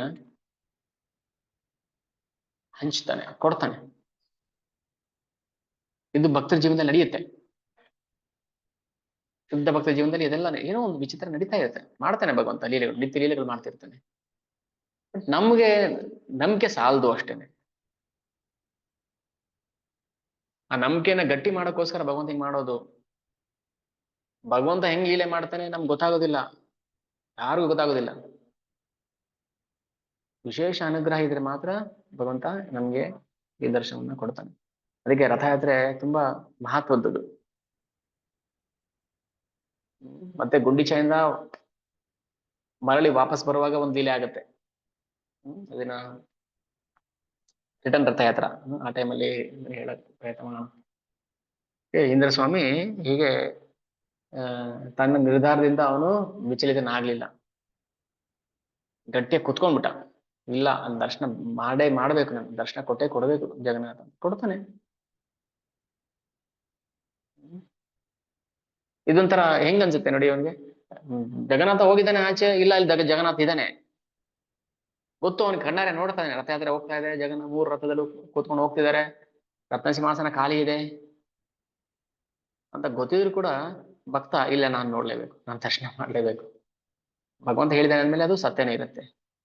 Speaker 1: ಹಂಚ್ತಾನೆ, ಕೊಡ್ತಾನೆ. ಇದು ಭಕ್ತರ ಜೀವನದಲ್ಲಿ ನಡೆಯುತ್ತೆ. ಶುದ್ಧ ಭಕ್ತರ ಜೀವನದಲ್ಲಿ ಇದೆಲ್ಲ ಏನೋ ಒಂದು ವಿಚಿತ್ರ ನಡೀತಾ ಇರುತ್ತೆ. ಮಾಡ್ತಾನೆ ಭಗವಂತ ಲೀಲೆಗಳು, ನಿತ್ಯ ಲೀಲೆಗಳು ಮಾಡ್ತಿರ್ತಾನೆ. ನಮ್ಗೆ ನಂಬಿಕೆ ಸಾಲದು ಅಷ್ಟೇನೆ. ಆ ನಂಬಿಕೆನ ಗಟ್ಟಿ ಮಾಡೋಕ್ಕೋಸ್ಕರ ಭಗವಂತ ಹಿಂಗ್ ಮಾಡೋದು. ಭಗವಂತ ಹೆಂಗ್ ಲೀಲೆ ಮಾಡ್ತಾನೆ ನಮ್ಗೆ ಗೊತ್ತಾಗೋದಿಲ್ಲ, ಯಾರಿಗೂ ಗೊತ್ತಾಗೋದಿಲ್ಲ. ವಿಶೇಷ ಅನುಗ್ರಹ ಇದ್ರೆ ಮಾತ್ರ ಭಗವಂತ ನಮ್ಗೆ ಈ ದರ್ಶನವನ್ನ ಕೊಡ್ತಾನೆ. ಅದಕ್ಕೆ ರಥಯಾತ್ರೆ ತುಂಬಾ ಮಹತ್ವದ್ದು. ಮತ್ತೆ ಗುಂಡಿಚೆಯಿಂದ ಮರಳಿ ವಾಪಸ್ ಬರುವಾಗ ಒಂದು ಲೀಲೆ ಆಗುತ್ತೆ. ಅದನ್ನ ರಿಟರ್ನ್ ರಥಯಾತ್ರ ಆ ಟೈಮಲ್ಲಿ ಹೇಳಕ್ ಪ್ರಯತ್ನ ಮಾಡೋಣ. ಇಂದ್ರ ಸ್ವಾಮಿ ಹೀಗೆ ತನ್ನ ನಿರ್ಧಾರದಿಂದ ಅವನು ವಿಚಲಿತನಾಗ್ಲಿಲ್ಲ, ಗಟ್ಟಿಯಾಗಿ ಕುತ್ಕೊಂಡ್ಬಿಟ್ಟ. ಇಲ್ಲ ದರ್ಶನ ಮಾಡ್ಬೇಕು, ನಾನು ದರ್ಶನ ಕೊಡಬೇಕು ಜಗನ್ನಾಥ ಕೊಡ್ತಾನೆ. ಇದೊಂಥರ ಹೆಂಗ್ ಅನ್ಸುತ್ತೆ ನೋಡಿ ಅವನಿಗೆ, ಜಗನ್ನಾಥ ಹೋಗಿದ್ದಾನೆ ಆಚೆ, ಇಲ್ಲ ಇಲ್ಲಿ ಜಗನ್ನಾಥ ಇದ್ದಾನೆ ಗೊತ್ತು ಅವನಿಗೆ, ಕಣ್ಣಾರೆ ನೋಡ್ತಾನೆ. ರಥಯಾತ್ರೆ ಹೋಗ್ತಾ ಇದೆ, ಜಗನ್ನ 3 ರಥದಲ್ಲೂ ಕೂತ್ಕೊಂಡು ಹೋಗ್ತಿದ್ದಾರೆ, ರತ್ನ ಸಿಂಹಾಸನ ಖಾಲಿ ಇದೆ ಅಂತ ಗೊತ್ತಿದ್ರು ಕೂಡ ಭಕ್ತ ಇಲ್ಲ ನಾನು ನೋಡ್ಲೇಬೇಕು, ನಾನು ದರ್ಶನ ಮಾಡ್ಲೇಬೇಕು, ಭಗವಂತ ಹೇಳಿದಾನೆ ಅಂದ್ಮೇಲೆ ಅದು ಸತ್ಯನೇ ಇರುತ್ತೆ.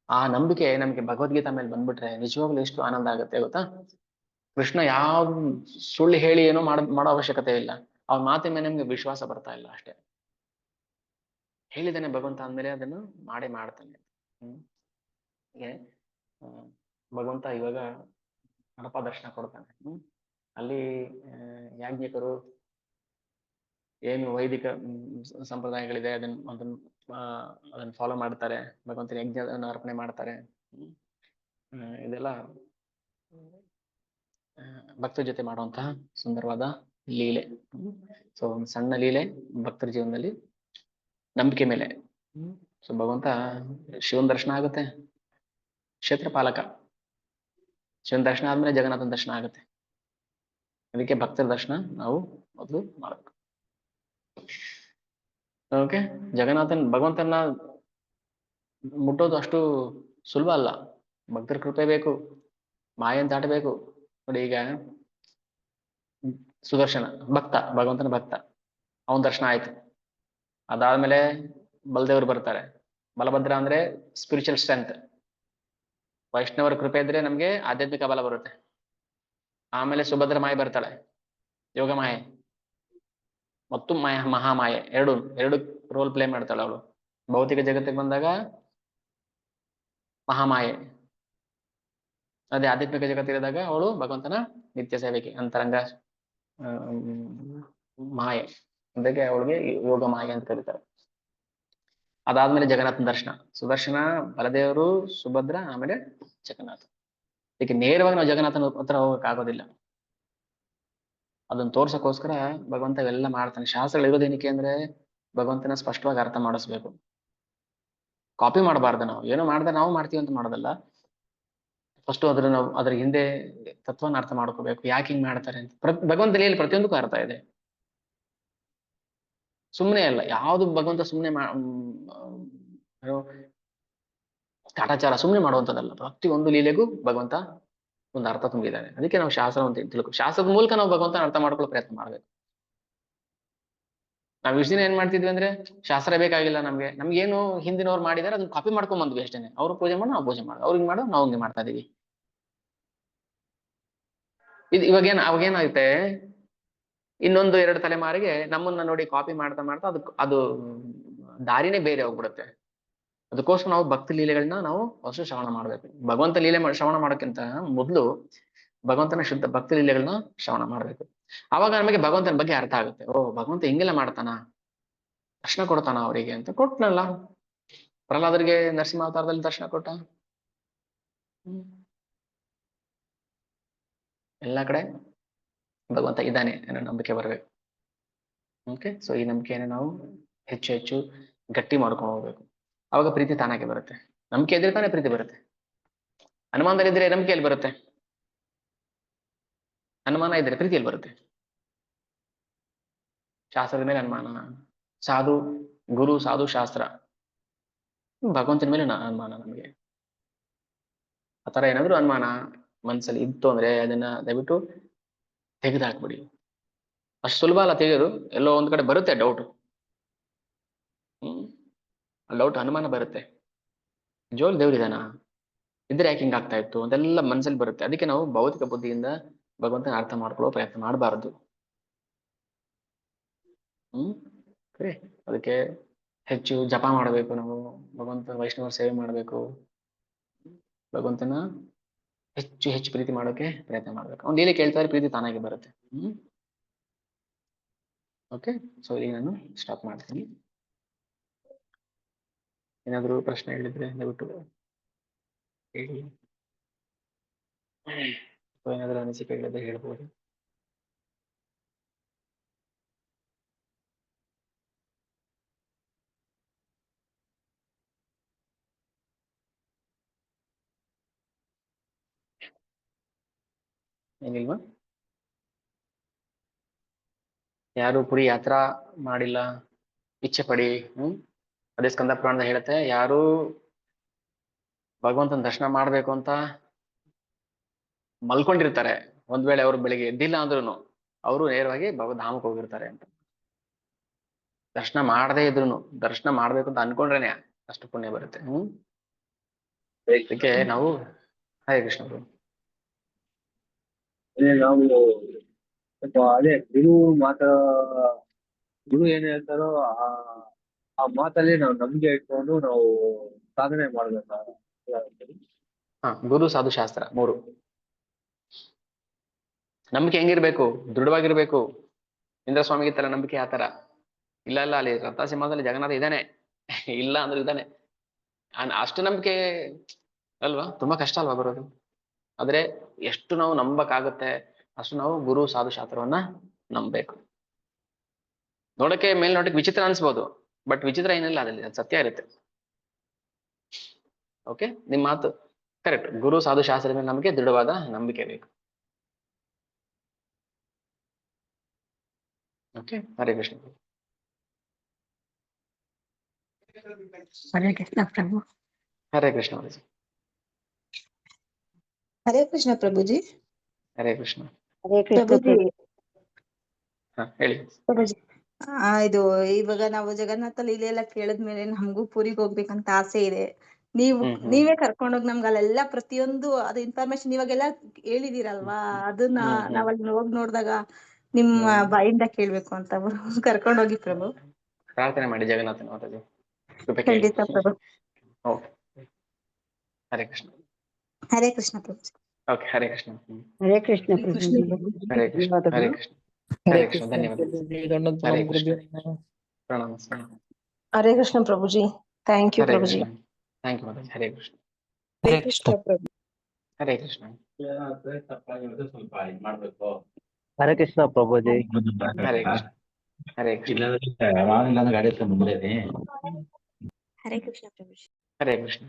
Speaker 1: ಆ ನಂಬಿಕೆ ನಮ್ಗೆ ಭಗವದ್ಗೀತಾ ಮೇಲೆ ಬಂದ್ಬಿಟ್ರೆ ನಿಜವಾಗ್ಲೂ ಎಷ್ಟು ಆನಂದ ಆಗುತ್ತೆ ಗೊತ್ತಾ. ಕೃಷ್ಣ ಯಾವ ಸುಳ್ಳು ಹೇಳಿ ಏನೋ ಮಾಡೋ ಅವಶ್ಯಕತೆ ಇಲ್ಲ, ಅವ್ನ ಮಾತಿನ ಮೇಲೆ ನಮ್ಗೆ ವಿಶ್ವಾಸ ಬರ್ತಾ ಇಲ್ಲ ಅಷ್ಟೇ. ಹೇಳಿದಾನೆ ಭಗವಂತ ಅಂದ್ಮೇಲೆ ಅದನ್ನು ಮಾಡ್ತಾನೆ. ಭಗವಂತ ಇವಾಗ ಹಣಪ ದರ್ಶನ ಕೊಡ್ತಾನೆ. ಅಲ್ಲಿ ಯಾಜ್ಞಿಕರು ಏನು ವೈದಿಕ ಸಂಪ್ರದಾಯಗಳಿದೆ ಅದನ್ನ ಫಾಲೋ ಮಾಡ್ತಾರೆ, ಭಗವಂತನ ಯಜ್ಞವನ್ನು ಅರ್ಪಣೆ ಮಾಡ್ತಾರೆ. ಇದೆಲ್ಲ ಭಕ್ತರ ಜೊತೆ ಮಾಡುವಂತಹ ಸುಂದರವಾದ ಲೀಲೆ. ಸೊ ಒಂದು ಸಣ್ಣ ಲೀಲೆ ಭಕ್ತರ ಜೀವನದಲ್ಲಿ ನಂಬಿಕೆ ಮೇಲೆ. ಸೊ ಭಗವಂತ ಶಿವನ ದರ್ಶನ ಆಗುತ್ತೆ, ಕ್ಷೇತ್ರ ಪಾಲಕ. ಶಿವನ ದರ್ಶನ ಆದ್ಮೇಲೆ ಜಗನ್ನಾಥನ ದರ್ಶನ ಆಗುತ್ತೆ. ಅದಕ್ಕೆ ಭಕ್ತರ ದರ್ಶನ ನಾವು ಮೊದಲು ಮಾಡಬೇಕು. ಓಕೆ, ಭಗವಂತನ ಮುಟ್ಟೋದು ಅಷ್ಟು ಸುಲಭ ಅಲ್ಲ, ಭಕ್ತರ ಕೃಪೆ ಬೇಕು, ಮಾಯನ್ ದಾಟಬೇಕು. ನೋಡಿ ಈಗ ಸುದರ್ಶನ ಭಕ್ತ, ಭಗವಂತನ ಭಕ್ತ, ಅವನ ದರ್ಶನ ಆಯ್ತು. ಅದಾದ್ಮೇಲೆ ಬಲದೇವರು ಬರ್ತಾರೆ. ಬಲಭದ್ರ ಅಂದ್ರೆ ಸ್ಪಿರಿಚುವಲ್ ಸ್ಟ್ರೆಂತ್, ವೈಷ್ಣವರ ಕೃಪೆ ಇದ್ರೆ ನಮ್ಗೆ ಆಧ್ಯಾತ್ಮಿಕ ಬಲ ಬರುತ್ತೆ. ಆಮೇಲೆ ಸುಭದ್ರ ಮಾಯೆ ಬರ್ತಾಳೆ, ಯೋಗ ಮಾಯೆ ಮತ್ತು ಮಹಾಮಾಯೆ, ಎರಡು ರೋಲ್ ಪ್ಲೇ ಮಾಡ್ತಾಳೆ ಅವಳು. ಭೌತಿಕ ಜಗತ್ತಿಗೆ ಬಂದಾಗ ಮಹಾಮಾಯೆ, ಅದೇ ಆಧ್ಯಾತ್ಮಿಕ ಜಗತ್ತಿರಿದಾಗ ಅವಳು ಭಗವಂತನ ನಿತ್ಯ ಸೇವೆಗೆ ಅಂತರಂಗ ಮಾಯೆ, ಅದಕ್ಕೆ ಅವಳಿಗೆ ಯೋಗ ಮಾಯೆ ಅಂತ ಕರೀತಾರೆ. ಅದಾದ್ಮೇಲೆ ಜಗನ್ನಾಥನ ದರ್ಶನ, ಸುದರ್ಶನ, ಬಲದೇವರು, ಸುಭದ್ರ, ಆಮೇಲೆ ಜಗನ್ನಾಥ. ಇದಕ್ಕೆ ನೇರವಾಗಿ ನಾವು ಜಗನ್ನಾಥನ ಹತ್ರ ಹೋಗಕ್ ಆಗೋದಿಲ್ಲ, ಅದನ್ನ ತೋರ್ಸಕ್ಕೋಸ್ಕರ ಭಗವಂತ ಇವೆಲ್ಲ ಮಾಡ್ತಾನೆ. ಶಾಸ್ತ್ರಗಳು ಇರೋದೇನಕ್ಕೆ ಅಂದ್ರೆ ಭಗವಂತನ ಸ್ಪಷ್ಟವಾಗಿ ಅರ್ಥ ಮಾಡಿಸ್ಬೇಕು. ಕಾಪಿ ಮಾಡಬಾರ್ದು, ನಾವು ಏನೋ ಮಾಡ್ದೆ ನಾವು ಮಾಡ್ತೀವಿ ಅಂತ ಮಾಡೋದಲ್ಲ. ಫಸ್ಟ್ ಅದ್ರ ಹಿಂದೆ ತತ್ವನ ಅರ್ಥ ಮಾಡ್ಕೋಬೇಕು, ಯಾಕೆ ಹಿಂಗ್ ಮಾಡ್ತಾರೆ ಅಂತ. ಭಗವಂತನಲ್ಲಿ ಪ್ರತಿಯೊಂದಕ್ಕೂ ಅರ್ಥ ಇದೆ, ಸುಮ್ಮನೆ ಅಲ್ಲ ಯಾವ್ದು ಭಗವಂತ ಸುಮ್ಮನೆ ಕಾಟಾಚಾರ ಸುಮ್ಮನೆ ಮಾಡುವಂಥದ್ದಲ್ಲ. ಪ್ರತಿಯೊಂದು ಲೀಲೆಗೂ ಭಗವಂತ ಒಂದು ಅರ್ಥ ತುಂಬಿದ್ದಾನೆ. ಅದಕ್ಕೆ ನಾವು ಶಾಸ್ತ್ರವನ್ನು ತಿಳ್ಕೊ, ಶಾಸ್ತ್ರದ ಮೂಲಕ ನಾವು ಭಗವಂತ ಅರ್ಥ ಮಾಡ್ಕೊಳ್ಳೋ ಪ್ರಯತ್ನ ಮಾಡ್ಬೇಕು. ನಾವ್ ಇಷ್ಟ ದಿನ ಏನ್ ಮಾಡ್ತಿದ್ವಿ ಅಂದ್ರೆ ಶಾಸ್ತ್ರ ಬೇಕಾಗಿಲ್ಲ ನಮ್ಗೇನು ಹಿಂದಿನವ್ರು ಮಾಡಿದಾರೆ ಅದನ್ನ ಕಾಪಿ ಮಾಡ್ಕೊಂಡ್ ಬಂದ್ವಿ ಅಷ್ಟೇನೆ. ಅವ್ರು ಪೂಜೆ ಮಾಡೋ ನಾವು ಪೂಜೆ ಮಾಡೋದು, ಅವ್ರಿಗೆ ಮಾಡೋ ನಾವು ಹಿಂಗೆ ಮಾಡ್ತಾ ಇದೀವಿ. ಅವಾಗೇನಾಗುತ್ತೆ, ಇನ್ನೊಂದು 2 ತಲೆಮಾರಿಗೆ ನಮ್ಮನ್ನ ನೋಡಿ ಕಾಪಿ ಮಾಡ್ತಾ ಅದು ದಾರಿನೇ ಬೇರೆ ಹೋಗ್ಬಿಡುತ್ತೆ. ಅದಕ್ಕೋಸ್ಕರ ನಾವು ಭಕ್ತಿ ಲೀಲೆಗಳನ್ನ ನಾವು ಹೊಸ ಶ್ರವಣ ಮಾಡ್ಬೇಕು. ಭಗವಂತ ಲೀಲೆ ಶ್ರವಣ ಮಾಡೋಕ್ಕಿಂತ ಮೊದಲು ಭಗವಂತನ ಶುದ್ಧ ಭಕ್ತಿ ಲೀಲೆಗಳನ್ನ ಶ್ರವಣ ಮಾಡ್ಬೇಕು. ಅವಾಗ ನಮಗೆ ಭಗವಂತನ ಬಗ್ಗೆ ಅರ್ಥ ಆಗುತ್ತೆ. ಓ, ಭಗವಂತ ಹಿಂಗೆಲ್ಲ ಮಾಡ್ತಾನ, ದರ್ಶನ ಕೊಡ್ತಾನ ಅವರಿಗೆ ಅಂತ. ಕೊಟ್ನಲ್ಲ, ಪ್ರಹ್ಲಾದರಿಗೆ ನರಸಿಂಹಾವತಾರದಲ್ಲಿ ದರ್ಶನ ಕೊಟ್ಟ. ಎಲ್ಲಾ ಕಡೆ ಭಗವಂತ ಇದ್ದಾನೆ ಅನ್ನೋ ನಂಬಿಕೆ ಬರ್ಬೇಕು. ಓಕೆ, ಸೊ ಈ ನಂಬಿಕೆಯನ್ನು ನಾವು ಹೆಚ್ಚು ಹೆಚ್ಚು ಗಟ್ಟಿ ಮಾಡ್ಕೊಂಡು ಹೋಗ್ಬೇಕು. ಅವಾಗ ಪ್ರೀತಿ ತಾನಾಗೆ ಬರುತ್ತೆ. ನಂಬಿಕೆ ಇದ್ರೆ ತಾನೇ ಪ್ರೀತಿ ಬರುತ್ತೆ. ಅನುಮಾನದಲ್ಲಿದ್ರೆ ನಂಬಿಕೆಯಲ್ಲಿ ಬರುತ್ತೆ, ಅನುಮಾನ ಇದ್ರೆ ಪ್ರೀತಿಯಲ್ಲಿ ಬರುತ್ತೆ. ಶಾಸ್ತ್ರದ ಮೇಲೆ ಅನುಮಾನ, ಗುರು ಸಾಧು ಶಾಸ್ತ್ರ, ಭಗವಂತನ ಮೇಲೆ ಅನುಮಾನ. ನಮಗೆ ಆತರ ಏನಾದ್ರು ಅನುಮಾನ ಮನ್ಸಲ್ಲಿ ಇತ್ತು ಅಂದ್ರೆ ಅದನ್ನ ದಯವಿಟ್ಟು ತೆಗೆದುಹಾಕ್ಬಿಡಿ. ಅಷ್ಟು ಸುಲಭ ಅಲ್ಲ ತೆಗೆಯೋದು, ಎಲ್ಲೋ ಒಂದ್ ಕಡೆ ಬರುತ್ತೆ ಡೌಟ್. ಡೌಟ್, ಅನುಮಾನ ಬರುತ್ತೆ. ನಿಜವಾಗ್ಲೂ ದೇವ್ರಿದಾನ, ಇದ್ರೆ ಯಾಕೆ ಹಿಂಗಾಗ್ತಾ ಇತ್ತು ಅದೆಲ್ಲ ಮನ್ಸಲ್ಲಿ ಬರುತ್ತೆ. ಅದಕ್ಕೆ ನಾವು ಭೌತಿಕ ಬುದ್ಧಿಯಿಂದ ಭಗವಂತನ ಅರ್ಥ ಮಾಡ್ಕೊಳ್ಳೋ ಪ್ರಯತ್ನ ಮಾಡಬಾರದು. ಅದಕ್ಕೆ ಹೆಚ್ಚು ಜಪ ಮಾಡಬೇಕು, ನಾವು ಭಗವಂತ ವೈಷ್ಣವ ಸೇವೆ ಮಾಡಬೇಕು, ಭಗವಂತನ ಹೆಚ್ಚು ಹೆಚ್ಚು ಪ್ರೀತಿ ಮಾಡೋಕೆ ಪ್ರಯತ್ನ ಮಾಡ್ಬೇಕು. ಅವ್ನು ಡೈಲಿ ಕೇಳ್ತಾರೆ, ಪ್ರೀತಿ ತಾನಾಗಿ ಬರುತ್ತೆ. ಓಕೆ, ಸೊ ಈಗ ನಾನು ಸ್ಟಾಪ್ ಮಾಡ್ತೀನಿ. ಏನಾದ್ರು ಪ್ರಶ್ನೆ ಹೇಳಿದ್ರೆ ದಯವಿಟ್ಟು ಹೇಳಿ, ಏನಾದ್ರು ಅನಿಸಿಕೆ ಹೇಳಿದ್ರೆ ಹೇಳ್ಬೋದು. ಏನಿಲ್ವಾ? ಯಾರು ಪುರಿ ಯಾತ್ರಾ ಮಾಡಿಲ್ಲ ಇಚ್ಛೆ ಪಡಿ. ಅದೇ ಸ್ಕಂದ ಪುರಾಣದ ಹೇಳುತ್ತೆ, ಯಾರು ಭಗವಂತನ ದರ್ಶನ ಮಾಡ್ಬೇಕು ಅಂತ ಮಲ್ಕೊಂಡಿರ್ತಾರೆ, ಒಂದ್ ವೇಳೆ ಅವ್ರು ಬೆಳಿಗ್ಗೆ ಎದ್ದಿಲ್ಲ ಅಂದ್ರೂ ಅವರು ನೇರವಾಗಿ ಧಾಮಕ್ಕೆ ಹೋಗಿರ್ತಾರೆ ಅಂತ. ದರ್ಶನ ಮಾಡದೇ ಇದ್ರು ದರ್ಶನ ಮಾಡ್ಬೇಕು ಅಂತ ಅನ್ಕೊಂಡ್ರೇನೆ ಅಷ್ಟು ಪುಣ್ಯ ಬರುತ್ತೆ. ಅದಕ್ಕೆ ನಾವು ಹರೇ ಕೃಷ್ಣ ಬ್ರೋ.
Speaker 2: ನಾವು ಸ್ವಲ್ಪ ಅದೇ ಗುರು ಏನ್ ಹೇಳ್ತಾರೋ ಆ ಮಾತಲ್ಲಿ ನಾವು ನಂಬಿಕೆ ಇಟ್ಕೊಂಡು ನಾವು ಸಾಧನೆ ಮಾಡ್ಬೇಕು.
Speaker 1: ಗುರು ಸಾಧು ಶಾಸ್ತ್ರ 3 ನಂಬಿಕೆ ಹೆಂಗಿರ್ಬೇಕು? ದೃಢವಾಗಿರ್ಬೇಕು. ಇಂದ್ರ ಸ್ವಾಮಿಗೆ ತರ ನಂಬಿಕೆ ಆತರ ಇಲ್ಲ. ಅಲ್ಲಿ ರತ್ನಸಿಂಹದಲ್ಲಿ ಜಗನ್ನಾಥ ಇದ್ದಾನೆ, ಇಲ್ಲ ಅಂದ್ರೆ ಇದ್ದಾನೆ, ಅಷ್ಟು ನಂಬಿಕೆ ಅಲ್ವಾ? ತುಂಬಾ ಕಷ್ಟ ಅಲ್ವಾ ಬರೋದು? ಆದ್ರೆ ಎಷ್ಟು ನಾವು ನಂಬಕ್ಕಾಗುತ್ತೆ ಅಷ್ಟು ನಾವು ಗುರು ಸಾಧು ಶಾಸ್ತ್ರವನ್ನ ನಂಬಬೇಕು. ನೋಡಕ್ಕೆ ಮೇಲ್ನೋಟಕ್ಕೆ ವಿಚಿತ್ರ ಅನ್ಸ್ಬೋದು, ಬಟ್ ವಿಚಿತ್ರ ಏನಿಲ್ಲ, ಅದ್ರಲ್ಲಿ ಸತ್ಯ ಇರುತ್ತೆ. ಓಕೆ, ನಿಮ್ ಮಾತು ಕರೆಕ್ಟ್. ಗುರು ಸಾಧು ಶಾಸ್ತ್ರದ ನಮಗೆ ದೃಢವಾದ ನಂಬಿಕೆ ಬೇಕು. ಓಕೆ, ಹರೇ ಕೃಷ್ಣ.
Speaker 3: ಹರೇ ಕೃಷ್ಣ ಪ್ರಭು.
Speaker 1: ಹರೇ ಕೃಷ್ಣ.
Speaker 3: ಹರೇ ಕೃಷ್ಣ ಪ್ರಭುಜಿ.
Speaker 1: ಹರೇ ಕೃಷ್ಣ.
Speaker 3: ಹರೇ ಕೃಷ್ಣ
Speaker 1: ಹೇಳಿ
Speaker 3: ಪ್ರಭುಜಿ. ಇದು ಇವಾಗ ನಾವು ಜಗನ್ನಾಥ ಲೀಲೆ ಎಲ್ಲ ಕೇಳಿದ್ಮೇಲೆ ನಮಗೂ ಪುರಿಗೆ ಹೋಗ್ಬೇಕಂತ ಆಸೆ ಇದೆ. ನೀವೇ ಕರ್ಕೊಂಡೋಗಿ ನಮ್ಗೆ ಅಲ್ಲೆಲ್ಲ ಪ್ರತಿಯೊಂದು ಅದು ಇನ್ಫಾರ್ಮೇಶನ್ ಇವಾಗೆಲ್ಲ ಹೇಳಿದಿರಲ್ವಾ, ಅದನ್ನ ನಾವಲ್ಲಿ ಹೋಗಿ ನೋಡಿದಾಗ ನಿಮ್ಮ ಬಾಯಿಂದ ಕೇಳ್ಬೇಕು ಅಂತ ಕರ್ಕೊಂಡೋಗಿ ಪ್ರಭು.
Speaker 1: ಪ್ರಾರ್ಥನೆ ಮಾಡಿ ಜಗನ್ನಾಥನ ಮಾತಾಡಿ.
Speaker 3: ಖಂಡಿತ ಪ್ರಭು.
Speaker 1: ಹರೇ ಕೃಷ್ಣ.
Speaker 3: ಹರೇ ಕೃಷ್ಣ ಪ್ರಭು.
Speaker 1: ಓಕೆ, ಹರೇ ಕೃಷ್ಣ.
Speaker 3: ಹರೇ ಕೃಷ್ಣ ಪ್ರಭು.
Speaker 1: ಹರೇ ಕೃಷ್ಣ. ಹರೇ ಕೃಷ್ಣ. ಹರೇ ಕೃಷ್ಣ. ಧನ್ಯವಾದ. ಹರೇ ಕೃಷ್ಣ. ಪ್ರಣಾಮ.
Speaker 3: ಹರೇ ಕೃಷ್ಣ ಪ್ರಭುಜಿ. ಥ್ಯಾಂಕ್ ಯು ಪ್ರಭುಜಿ.
Speaker 1: ಥ್ಯಾಂಕ್ ಯು ಮಾತಾಜಿ. ಹರೇ ಕೃಷ್ಣ.
Speaker 3: ಹರೇ ಕೃಷ್ಣ ಪ್ರಭು.
Speaker 1: ಹರೇ ಕೃಷ್ಣ.
Speaker 2: ಹರೇ ಕೃಷ್ಣ ಪ್ರಭುಜಿ.
Speaker 1: ಹರೇ ಕೃಷ್ಣ. ಹರೇ ಕೃಷ್ಣ.
Speaker 3: ಹರೇ ಕೃಷ್ಣ ಪ್ರಭುಜಿ.
Speaker 1: ಹರೇ ಕೃಷ್ಣ.